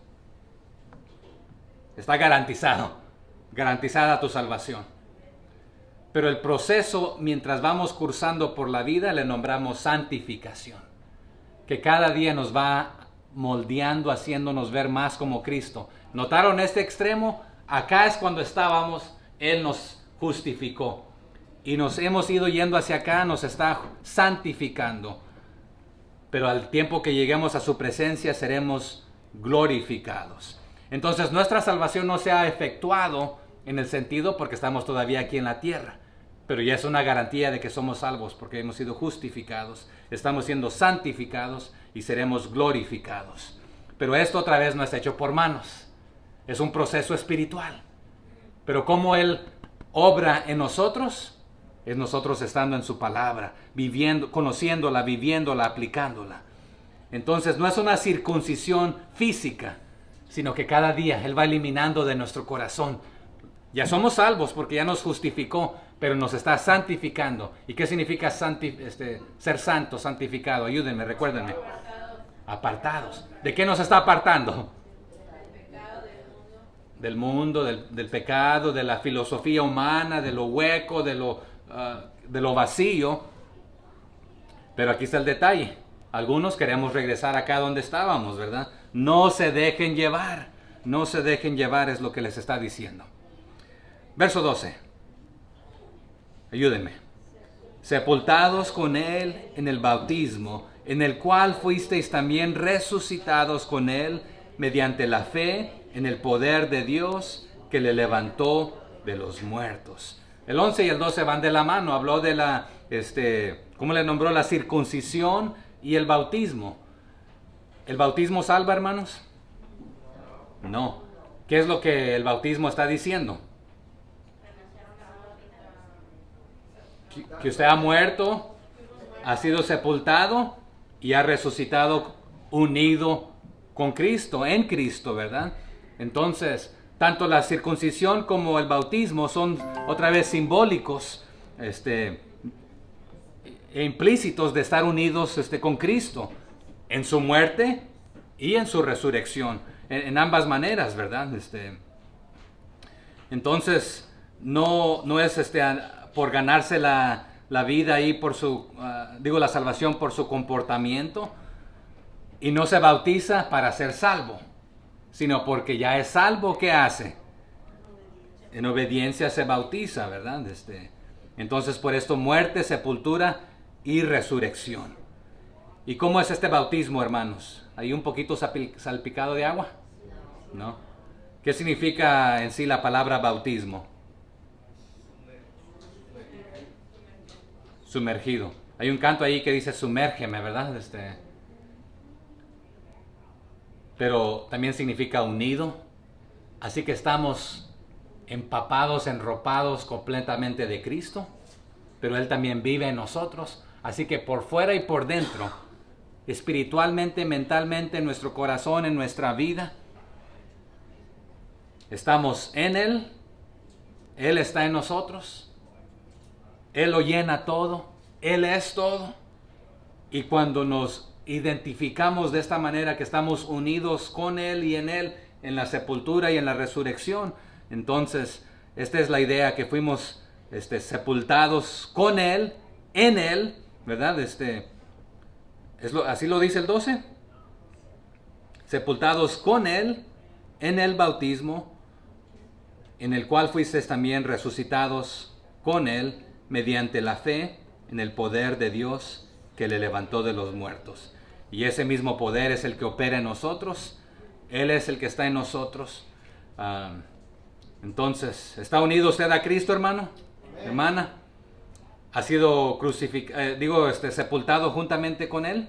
está garantizada tu salvación. Pero el proceso, mientras vamos cursando por la vida, le nombramos santificación, que cada día nos va moldeando, haciéndonos ver más como Cristo. ¿Notaron este extremo? Acá es cuando estábamos, Él nos justificó. Y nos hemos ido yendo hacia acá, nos está santificando. Pero al tiempo que lleguemos a su presencia, seremos glorificados. Entonces nuestra salvación no se ha efectuado en el sentido porque estamos todavía aquí en la tierra. Pero ya es una garantía de que somos salvos porque hemos sido justificados, estamos siendo santificados y seremos glorificados. Pero esto otra vez no es hecho por manos, es un proceso espiritual. Pero cómo Él obra en nosotros, es nosotros estando en su palabra, viviendo, conociéndola, viviéndola, aplicándola. Entonces no es una circuncisión física, sino que cada día Él va eliminando de nuestro corazón. Ya somos salvos porque ya nos justificó, pero nos está santificando. ¿Y qué significa ser santo, santificado? Ayúdenme, recuérdenme. Apartados. ¿De qué nos está apartando? Del mundo, del pecado, de la filosofía humana, de lo hueco, de lo vacío. Pero aquí está el detalle. Algunos queremos regresar acá donde estábamos, ¿verdad? No se dejen llevar. No se dejen llevar es lo que les está diciendo. Verso 12. Ayúdenme. Sepultados con Él en el bautismo, en el cual fuisteis también resucitados con Él mediante la fe en el poder de Dios que le levantó de los muertos. El 11 y el 12 van de la mano. Habló de la, ¿cómo le nombró? La circuncisión y el bautismo. ¿El bautismo salva, hermanos? No. ¿Qué es lo que el bautismo está diciendo? Que usted ha muerto, ha sido sepultado y ha resucitado unido con Cristo, en Cristo, ¿verdad? Entonces, tanto la circuncisión como el bautismo son otra vez simbólicos, e implícitos de estar unidos con Cristo en su muerte y en su resurrección, en ambas maneras, ¿verdad? Entonces, no es por ganarse la vida ahí por su, la salvación por su comportamiento, y no se bautiza para ser salvo, sino porque ya es salvo. ¿Qué hace? En obediencia se bautiza, ¿verdad? Entonces, por esto, muerte, sepultura y resurrección. ¿Y cómo es este bautismo, hermanos? ¿Hay un poquito salpicado de agua? ¿No? ¿Qué significa en sí la palabra bautismo? Sumergido. Hay un canto ahí que dice sumérgeme, ¿verdad? Pero también significa unido. Así que estamos empapados, enropados completamente de Cristo, pero Él también vive en nosotros. Así que por fuera y por dentro, espiritualmente, mentalmente, en nuestro corazón, en nuestra vida, estamos en Él. Él está en nosotros. Él lo llena todo. Él es todo. Y cuando nos identificamos de esta manera, que estamos unidos con Él y en Él, en la sepultura y en la resurrección, entonces esta es la idea, que fuimos sepultados con Él, en Él, ¿verdad? Así lo dice el 12. Sepultados con Él en el bautismo, en el cual fuisteis también resucitados con Él mediante la fe en el poder de Dios que le levantó de los muertos. Y ese mismo poder es el que opera en nosotros. Él es el que está en nosotros. Entonces, ¿está unido usted a Cristo, hermano? Amén. Hermana, ¿ha sido sepultado juntamente con Él?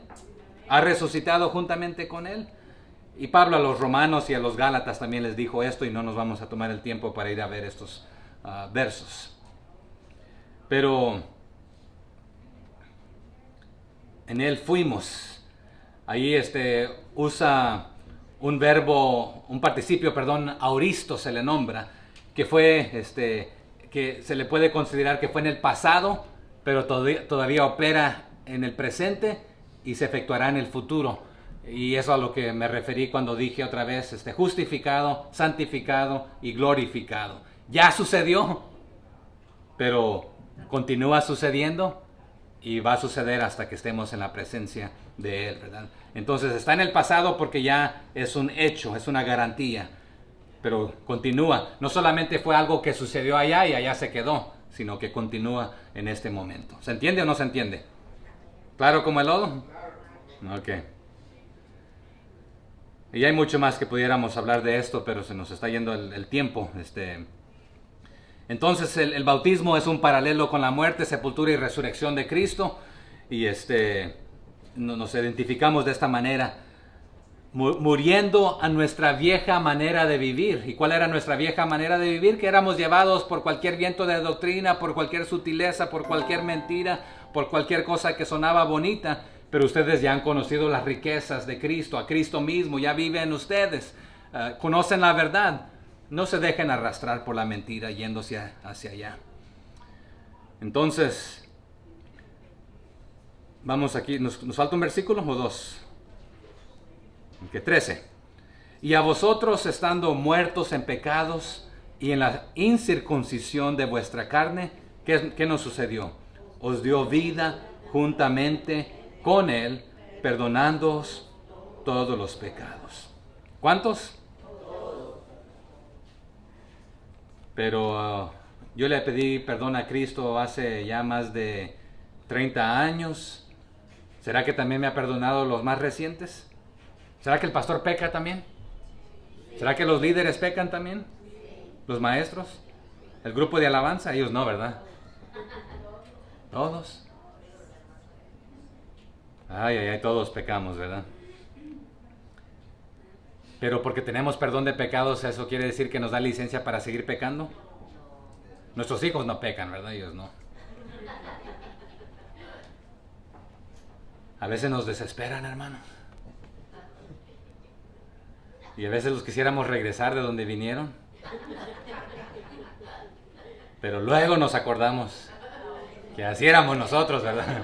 ¿Ha resucitado juntamente con Él? Y Pablo a los romanos y a los gálatas también les dijo esto, y no nos vamos a tomar el tiempo para ir a ver estos versos. Pero en Él fuimos. Ahí usa un verbo, un participio, auristo se le nombra, que fue, que se le puede considerar que fue en el pasado, pero todavía opera en el presente y se efectuará en el futuro. Y eso a lo que me referí cuando dije otra vez, justificado, santificado y glorificado. Ya sucedió, pero continúa sucediendo y va a suceder hasta que estemos en la presencia de Él, ¿verdad? Entonces está en el pasado porque ya es un hecho, es una garantía, pero continúa. No solamente fue algo que sucedió allá y allá se quedó, sino que continúa en este momento. ¿Se entiende o no se entiende? ¿Claro como el lodo? Ok. Y hay mucho más que pudiéramos hablar de esto, pero se nos está yendo el tiempo. Entonces el bautismo es un paralelo con la muerte, sepultura y resurrección de Cristo. Y nos identificamos de esta manera, muriendo a nuestra vieja manera de vivir. ¿Y cuál era nuestra vieja manera de vivir? Que éramos llevados por cualquier viento de doctrina, por cualquier sutileza, por cualquier mentira, por cualquier cosa que sonaba bonita. Pero ustedes ya han conocido las riquezas de Cristo, a Cristo mismo, ya vive en ustedes, conocen la verdad. No se dejen arrastrar por la mentira yéndose hacia allá. Entonces, vamos aquí, ¿nos falta un versículo o dos? 13. Y a vosotros, estando muertos en pecados y en la incircuncisión de vuestra carne, ¿qué nos sucedió? Os dio vida juntamente con Él, perdonándoos todos los pecados. ¿Cuántos? Pero yo le pedí perdón a Cristo hace ya más de 30 años. ¿Será que también me ha perdonado los más recientes? ¿Será que el pastor peca también? ¿Será que los líderes pecan también? ¿Los maestros? ¿El grupo de alabanza? Ellos no, ¿verdad? ¿Todos? Ay, todos pecamos, ¿verdad? Pero porque tenemos perdón de pecados, ¿eso quiere decir que nos da licencia para seguir pecando? Nuestros hijos no pecan, ¿verdad? Ellos no. A veces nos desesperan, hermano. Y a veces los quisiéramos regresar de donde vinieron. Pero luego nos acordamos que así éramos nosotros, ¿verdad?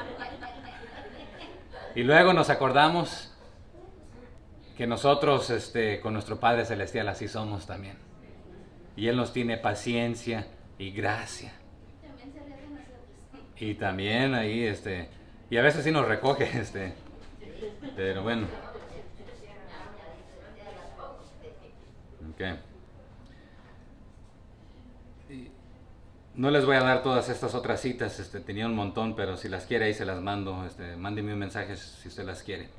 Y luego nos acordamos que nosotros, con nuestro Padre Celestial, así somos también. Y Él nos tiene paciencia y gracia. Y también ahí, y a veces sí nos recoge, pero bueno. Okay. No les voy a dar todas estas otras citas, tenía un montón, pero si las quiere ahí se las mando, mándeme un mensaje si usted las quiere.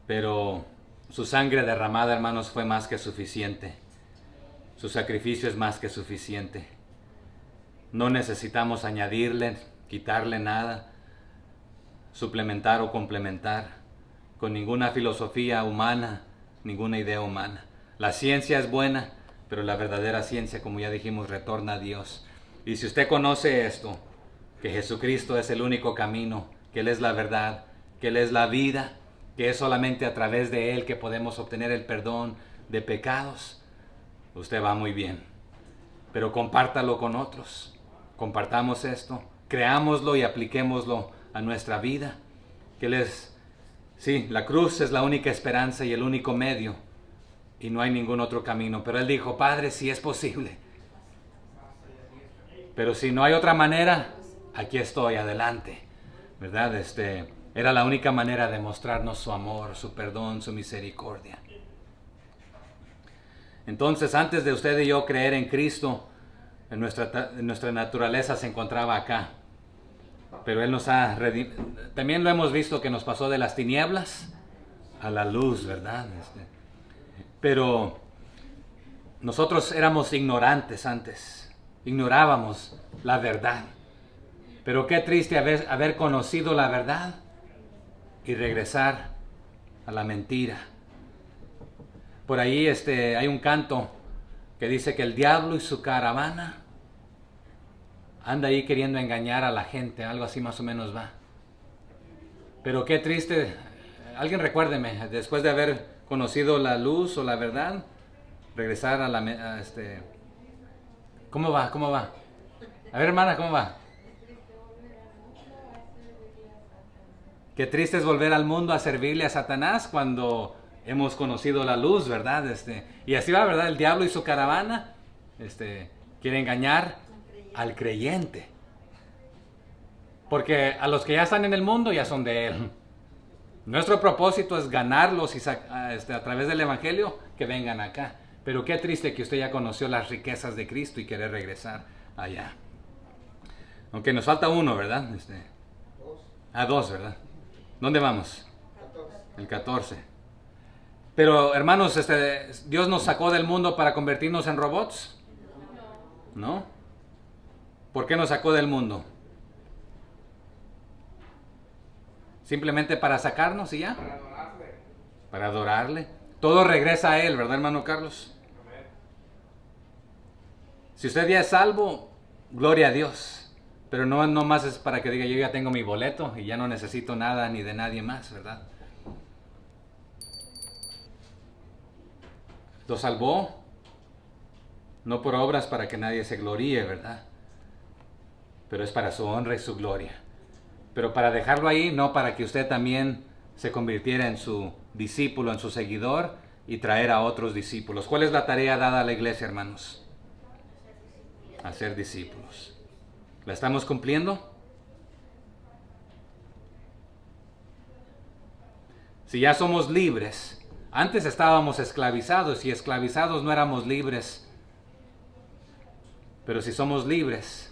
Pero su sangre derramada, hermanos, fue más que suficiente. Su sacrificio es más que suficiente. No necesitamos añadirle, quitarle nada, suplementar o complementar con ninguna filosofía humana, ninguna idea humana. La ciencia es buena, pero la verdadera ciencia, como ya dijimos, retorna a Dios. Y si usted conoce esto, que Jesucristo es el único camino, que Él es la verdad, que Él es la vida, que es solamente a través de Él que podemos obtener el perdón de pecados, usted va muy bien. Pero compártalo con otros. Compartamos esto, creámoslo y apliquémoslo a nuestra vida. Sí, la cruz es la única esperanza y el único medio. Y no hay ningún otro camino. Pero Él dijo, Padre, si es posible. Pero si no hay otra manera, aquí estoy, adelante. ¿Verdad? Era la única manera de mostrarnos su amor, su perdón, su misericordia. Entonces, antes de usted y yo creer en Cristo, nuestra naturaleza se encontraba acá. Pero Él nos ha redimido. También lo hemos visto que nos pasó de las tinieblas a la luz, ¿verdad? Pero nosotros éramos ignorantes antes. Ignorábamos la verdad. Pero qué triste haber conocido la verdad y regresar a la mentira. Por ahí hay un canto que dice que el diablo y su caravana anda ahí queriendo engañar a la gente, algo así más o menos va. Pero qué triste, alguien recuérdeme, después de haber conocido la luz o la verdad, regresar a ¿Cómo va? ¿Cómo va? A ver, hermana, ¿cómo va? Qué triste es volver al mundo a servirle a Satanás cuando hemos conocido la luz, ¿verdad? Y así va, ¿verdad? El diablo y su caravana quiere engañar al creyente. Porque a los que ya están en el mundo ya son de Él. Nuestro propósito es ganarlos y a través del Evangelio que vengan acá. Pero qué triste que usted ya conoció las riquezas de Cristo y quiere regresar allá. Aunque nos falta uno, ¿verdad? Dos, ¿verdad? ¿Dónde vamos? 14. El 14. Pero hermanos, ¿Dios nos sacó del mundo para convertirnos en robots? ¿No? ¿Por qué nos sacó del mundo? ¿Simplemente para sacarnos y ya? Para adorarle. Para adorarle. Todo regresa a Él, ¿verdad, hermano Carlos? Amén. Si usted ya es salvo, gloria a Dios. Pero no más es para que diga, yo ya tengo mi boleto y ya no necesito nada ni de nadie más, ¿verdad? Lo salvó, no por obras para que nadie se gloríe, ¿verdad? Pero es para su honra y su gloria. Pero para dejarlo ahí, no para que usted también se convirtiera en su discípulo, en su seguidor y traer a otros discípulos. ¿Cuál es la tarea dada a la iglesia, hermanos? Hacer discípulos. ¿La estamos cumpliendo? Si ya somos libres, antes estábamos esclavizados y esclavizados no éramos libres. Pero si somos libres,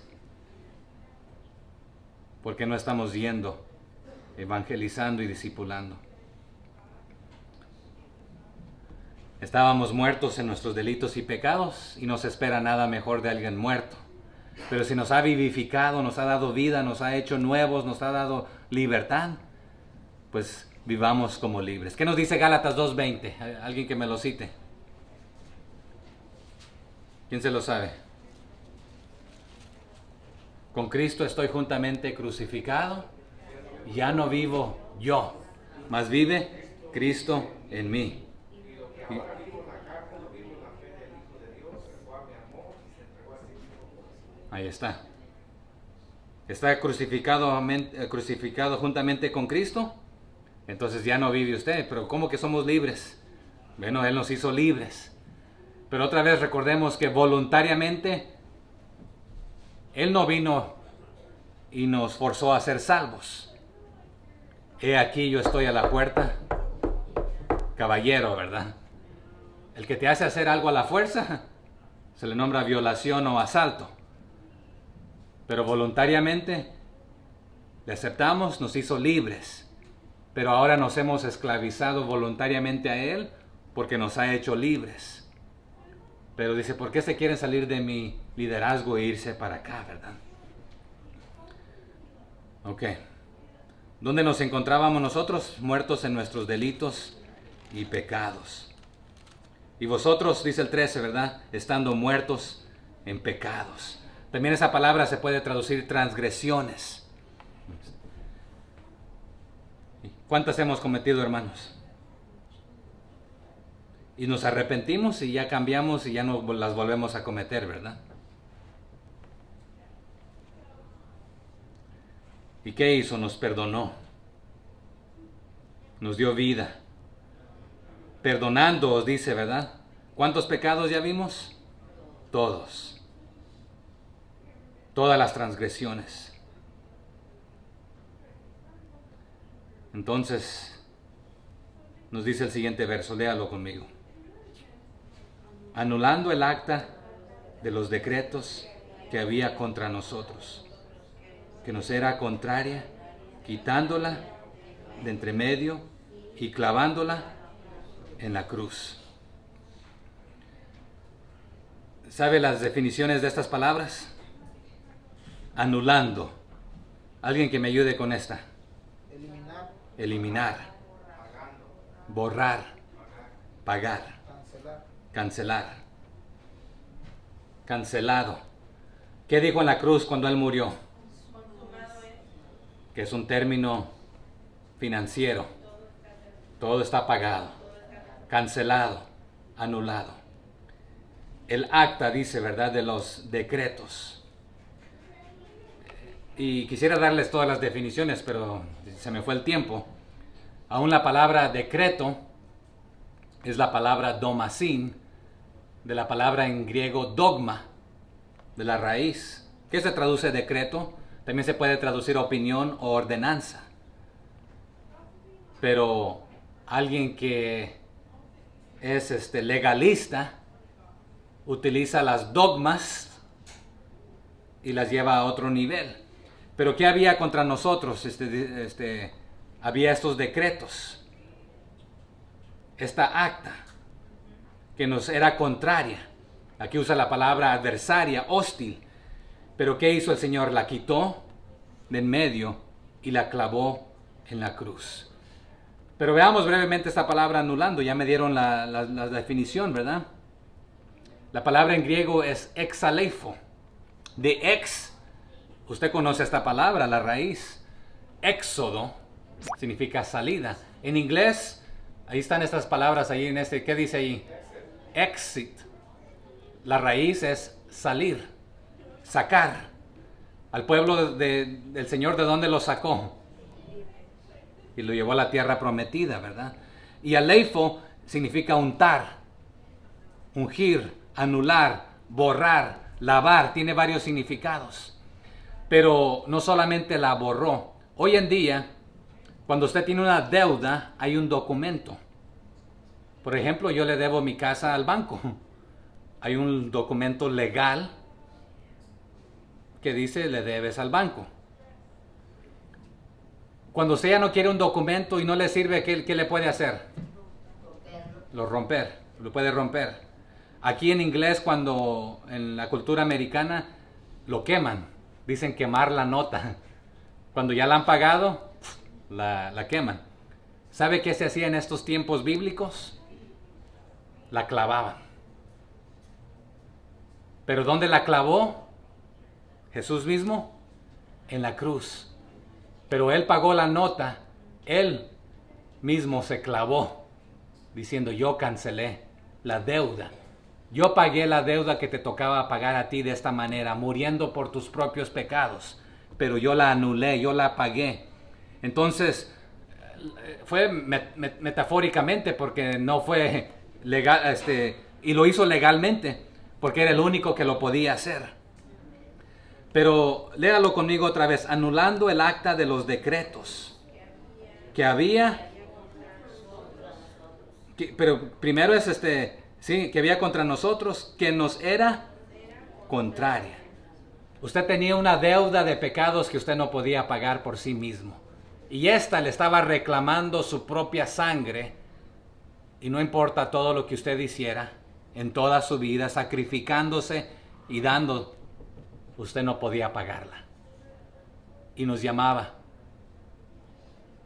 ¿por qué no estamos yendo, evangelizando y discipulando? Estábamos muertos en nuestros delitos y pecados y no se espera nada mejor de alguien muerto. Pero si nos ha vivificado, nos ha dado vida, nos ha hecho nuevos, nos ha dado libertad, pues vivamos como libres. ¿Qué nos dice Gálatas 2:20? ¿Alguien que me lo cite? ¿Quién se lo sabe? Con Cristo estoy juntamente crucificado, ya no vivo yo, mas vive Cristo en mí. Ahí está. Está crucificado juntamente con Cristo. Entonces ya no vive usted. Pero ¿cómo que somos libres? Bueno, Él nos hizo libres. Pero otra vez recordemos que voluntariamente Él no vino y nos forzó a ser salvos. He aquí yo estoy a la puerta. Caballero, ¿verdad? El que te hace hacer algo a la fuerza se le nombra violación o asalto. Pero voluntariamente le aceptamos, nos hizo libres. Pero ahora nos hemos esclavizado voluntariamente a Él porque nos ha hecho libres. Pero dice, ¿por qué se quieren salir de mi liderazgo e irse para acá, verdad? Ok. ¿Dónde nos encontrábamos nosotros? Muertos en nuestros delitos y pecados. Y vosotros, dice el 13, ¿verdad? Estando muertos en pecados. También esa palabra se puede traducir transgresiones. ¿Cuántas hemos cometido, hermanos? Y nos arrepentimos y ya cambiamos y ya no las volvemos a cometer, ¿verdad? ¿Y qué hizo? Nos perdonó. Nos dio vida. Perdonándoos, dice, ¿verdad? ¿Cuántos pecados ya vimos? Todos. Todas las transgresiones. Entonces, nos dice el siguiente verso, léalo conmigo. Anulando el acta de los decretos que había contra nosotros, que nos era contraria, quitándola de entre medio y clavándola en la cruz. ¿Sabe las definiciones de estas palabras? Anulando. Alguien que me ayude con esta. Eliminar. Borrar. Pagar. Cancelar. Cancelado. ¿Qué dijo en la cruz cuando Él murió? Que es un término financiero. Todo está pagado. Cancelado. Anulado. El acta dice, ¿verdad?, de los decretos. Y quisiera darles todas las definiciones, pero se me fue el tiempo. Aún la palabra decreto es la palabra domasín, de la palabra en griego dogma, de la raíz. ¿Qué se traduce decreto? También se puede traducir opinión o ordenanza. Pero alguien que es legalista utiliza las dogmas y las lleva a otro nivel. Pero ¿qué había contra nosotros? Había estos decretos, esta acta que nos era contraria. Aquí usa la palabra adversaria, hostil. Pero ¿qué hizo el Señor? La quitó de en medio y la clavó en la cruz. Pero veamos brevemente esta palabra anulando. Ya me dieron la definición, ¿verdad? La palabra en griego es exaleifo. De ex, usted conoce esta palabra, la raíz. Éxodo significa salida. En inglés, ahí están estas palabras ahí en ¿qué dice ahí? Exit. La raíz es salir, sacar. Al pueblo del Señor, ¿de dónde lo sacó? Y lo llevó a la tierra prometida, ¿verdad? Y aleifo significa untar, ungir, anular, borrar, lavar. Tiene varios significados. Pero no solamente la borró. Hoy en día, cuando usted tiene una deuda, hay un documento. Por ejemplo, yo le debo mi casa al banco. Hay un documento legal que dice le debes al banco. Cuando usted ya no quiere un documento y no le sirve, ¿qué le puede hacer? Lo puede romper. Aquí en inglés, cuando en la cultura americana lo queman, dicen quemar la nota. Cuando ya la han pagado, la queman. ¿Sabe qué se hacía en estos tiempos bíblicos? La clavaban. ¿Pero dónde la clavó? Jesús mismo, en la cruz. Pero Él pagó la nota, Él mismo se clavó, diciendo yo cancelé la deuda Yo pagué la deuda que te tocaba pagar a ti de esta manera, muriendo por tus propios pecados, pero yo la anulé, yo la pagué. Entonces, fue metafóricamente porque no fue legal, y lo hizo legalmente, porque era el único que lo podía hacer. Pero léalo conmigo otra vez, anulando el acta de los decretos que había, pero primero es que había contra nosotros, que nos era contraria. Usted tenía una deuda de pecados que usted no podía pagar por sí mismo. Y esta le estaba reclamando su propia sangre. Y no importa todo lo que usted hiciera en toda su vida, sacrificándose y dando, usted no podía pagarla. Y nos llamaba,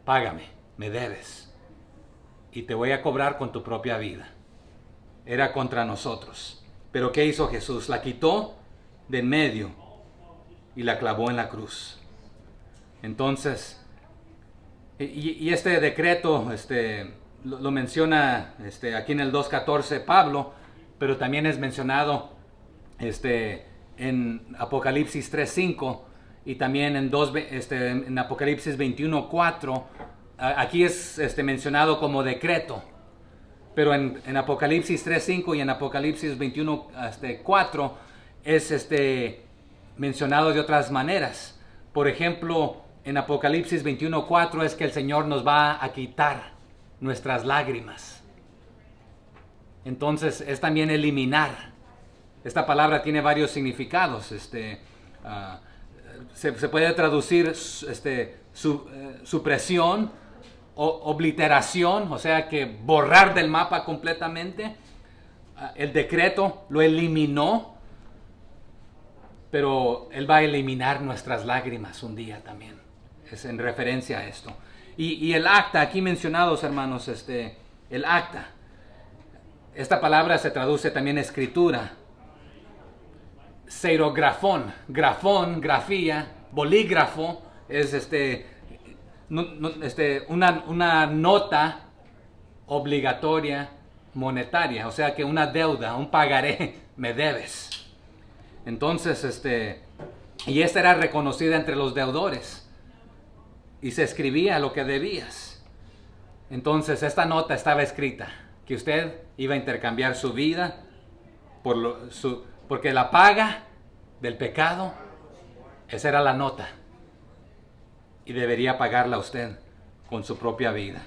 págame, me debes. Y te voy a cobrar con tu propia vida. Era contra nosotros. Pero ¿qué hizo Jesús? La quitó de en medio y la clavó en la cruz. Entonces, y este decreto lo menciona aquí en el 2.14 Pablo, pero también es mencionado en Apocalipsis 3.5 y también en Apocalipsis 21.4. Aquí es mencionado como decreto, pero en Apocalipsis 3.5 y en Apocalipsis 21.4 es mencionado de otras maneras. Por ejemplo, en Apocalipsis 21.4 es que el Señor nos va a quitar nuestras lágrimas. Entonces es también eliminar. Esta palabra tiene varios significados. Se puede traducir supresión o obliteración, o sea que borrar del mapa completamente. El decreto lo eliminó, pero Él va a eliminar nuestras lágrimas un día también. Es en referencia a esto. Y el acta, aquí mencionados, hermanos, el acta. Esta palabra se traduce también escritura. Seirografón, grafón, grafía, bolígrafo, es una nota obligatoria monetaria, o sea que una deuda, un pagaré, me debes. Entonces, y esta era reconocida entre los deudores. Y se escribía lo que debías. Entonces esta nota estaba escrita, que usted iba a intercambiar su vida porque la paga del pecado, esa era la nota. Y debería pagarla usted con su propia vida.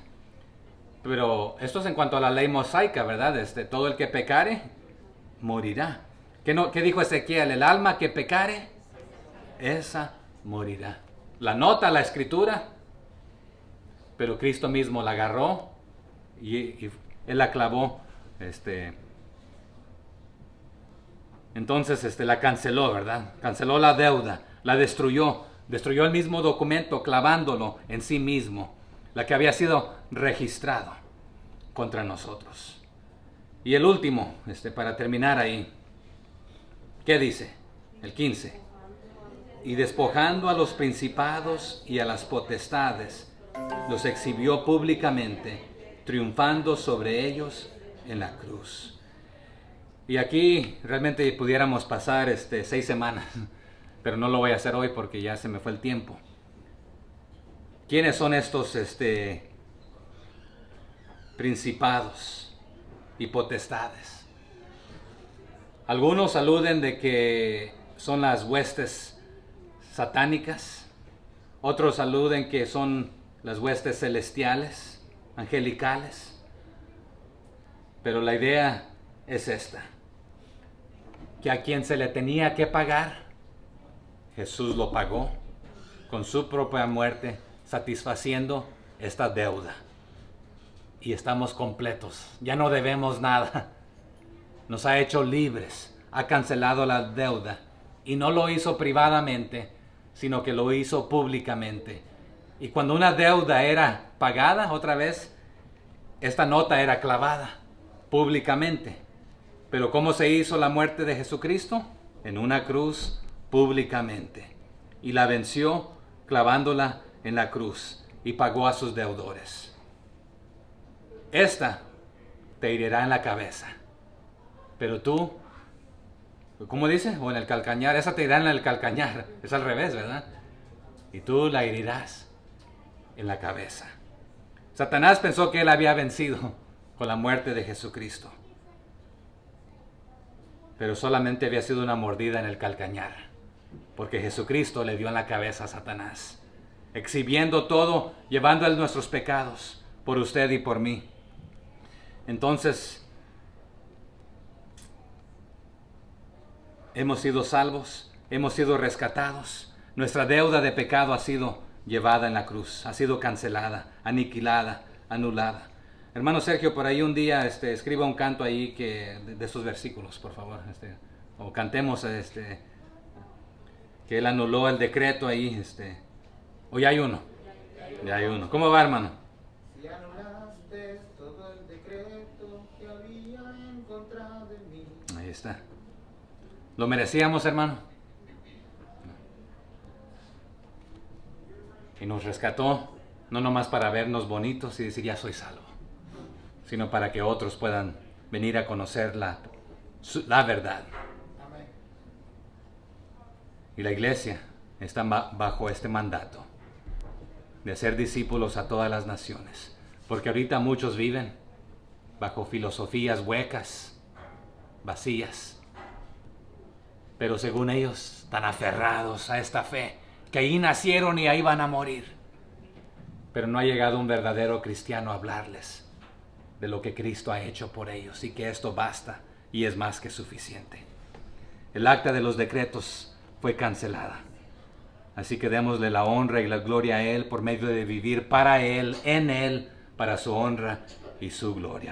Pero esto es en cuanto a la ley mosaica, ¿verdad? Todo el que pecare, morirá. ¿Qué dijo Ezequiel? El alma que pecare, esa morirá. La nota, la escritura, pero Cristo mismo la agarró y Él la clavó. Entonces la canceló, ¿verdad? Canceló la deuda, la destruyó. Destruyó el mismo documento clavándolo en sí mismo, la que había sido registrado contra nosotros. Y el último, para terminar ahí, ¿qué dice? El 15. Y despojando a los principados y a las potestades, los exhibió públicamente, triunfando sobre ellos en la cruz. Y aquí realmente pudiéramos pasar 6 semanas, pero no lo voy a hacer hoy porque ya se me fue el tiempo. ¿Quiénes son estos principados y potestades? Algunos aluden de que son las huestes satánicas, otros aluden que son las huestes celestiales, angelicales, pero la idea es esta, que a quien se le tenía que pagar, Jesús lo pagó con su propia muerte, satisfaciendo esta deuda, y estamos completos, ya no debemos nada, nos ha hecho libres, ha cancelado la deuda, y no lo hizo privadamente, sino que lo hizo públicamente. Y cuando una deuda era pagada, otra vez, esta nota era clavada públicamente. Pero ¿cómo se hizo la muerte de Jesucristo? En una cruz públicamente. Y la venció clavándola en la cruz y pagó a sus deudores. Esta te herirá en la cabeza. Pero tú, ¿cómo dice? O en el calcañar, esa te irá en el calcañar, es al revés, ¿verdad? Y tú la herirás en la cabeza. Satanás pensó que él había vencido con la muerte de Jesucristo, pero solamente había sido una mordida en el calcañar, porque Jesucristo le dio en la cabeza a Satanás, exhibiendo todo, llevando él nuestros pecados por usted y por mí. Entonces, hemos sido salvos, hemos sido rescatados. Nuestra deuda de pecado ha sido llevada en la cruz, ha sido cancelada, aniquilada, anulada. Hermano Sergio, por ahí un día escriba un canto ahí de estos versículos, por favor. O cantemos que él anuló el decreto ahí. O ya hay uno. Ya hay uno. ¿Cómo va, hermano? Si anulaste todo el decreto que había en contra de mí. Ahí está. ¿Lo merecíamos, hermano? Y nos rescató, no nomás para vernos bonitos y decir ya soy salvo, sino para que otros puedan venir a conocer la verdad. Amén. Y la iglesia está bajo este mandato de hacer discípulos a todas las naciones, porque ahorita muchos viven bajo filosofías huecas, vacías, pero según ellos están aferrados a esta fe, que ahí nacieron y ahí van a morir. Pero no ha llegado un verdadero cristiano a hablarles de lo que Cristo ha hecho por ellos y que esto basta y es más que suficiente. El acta de los decretos fue cancelada. Así que démosle la honra y la gloria a Él por medio de vivir para Él, en Él, para su honra y su gloria.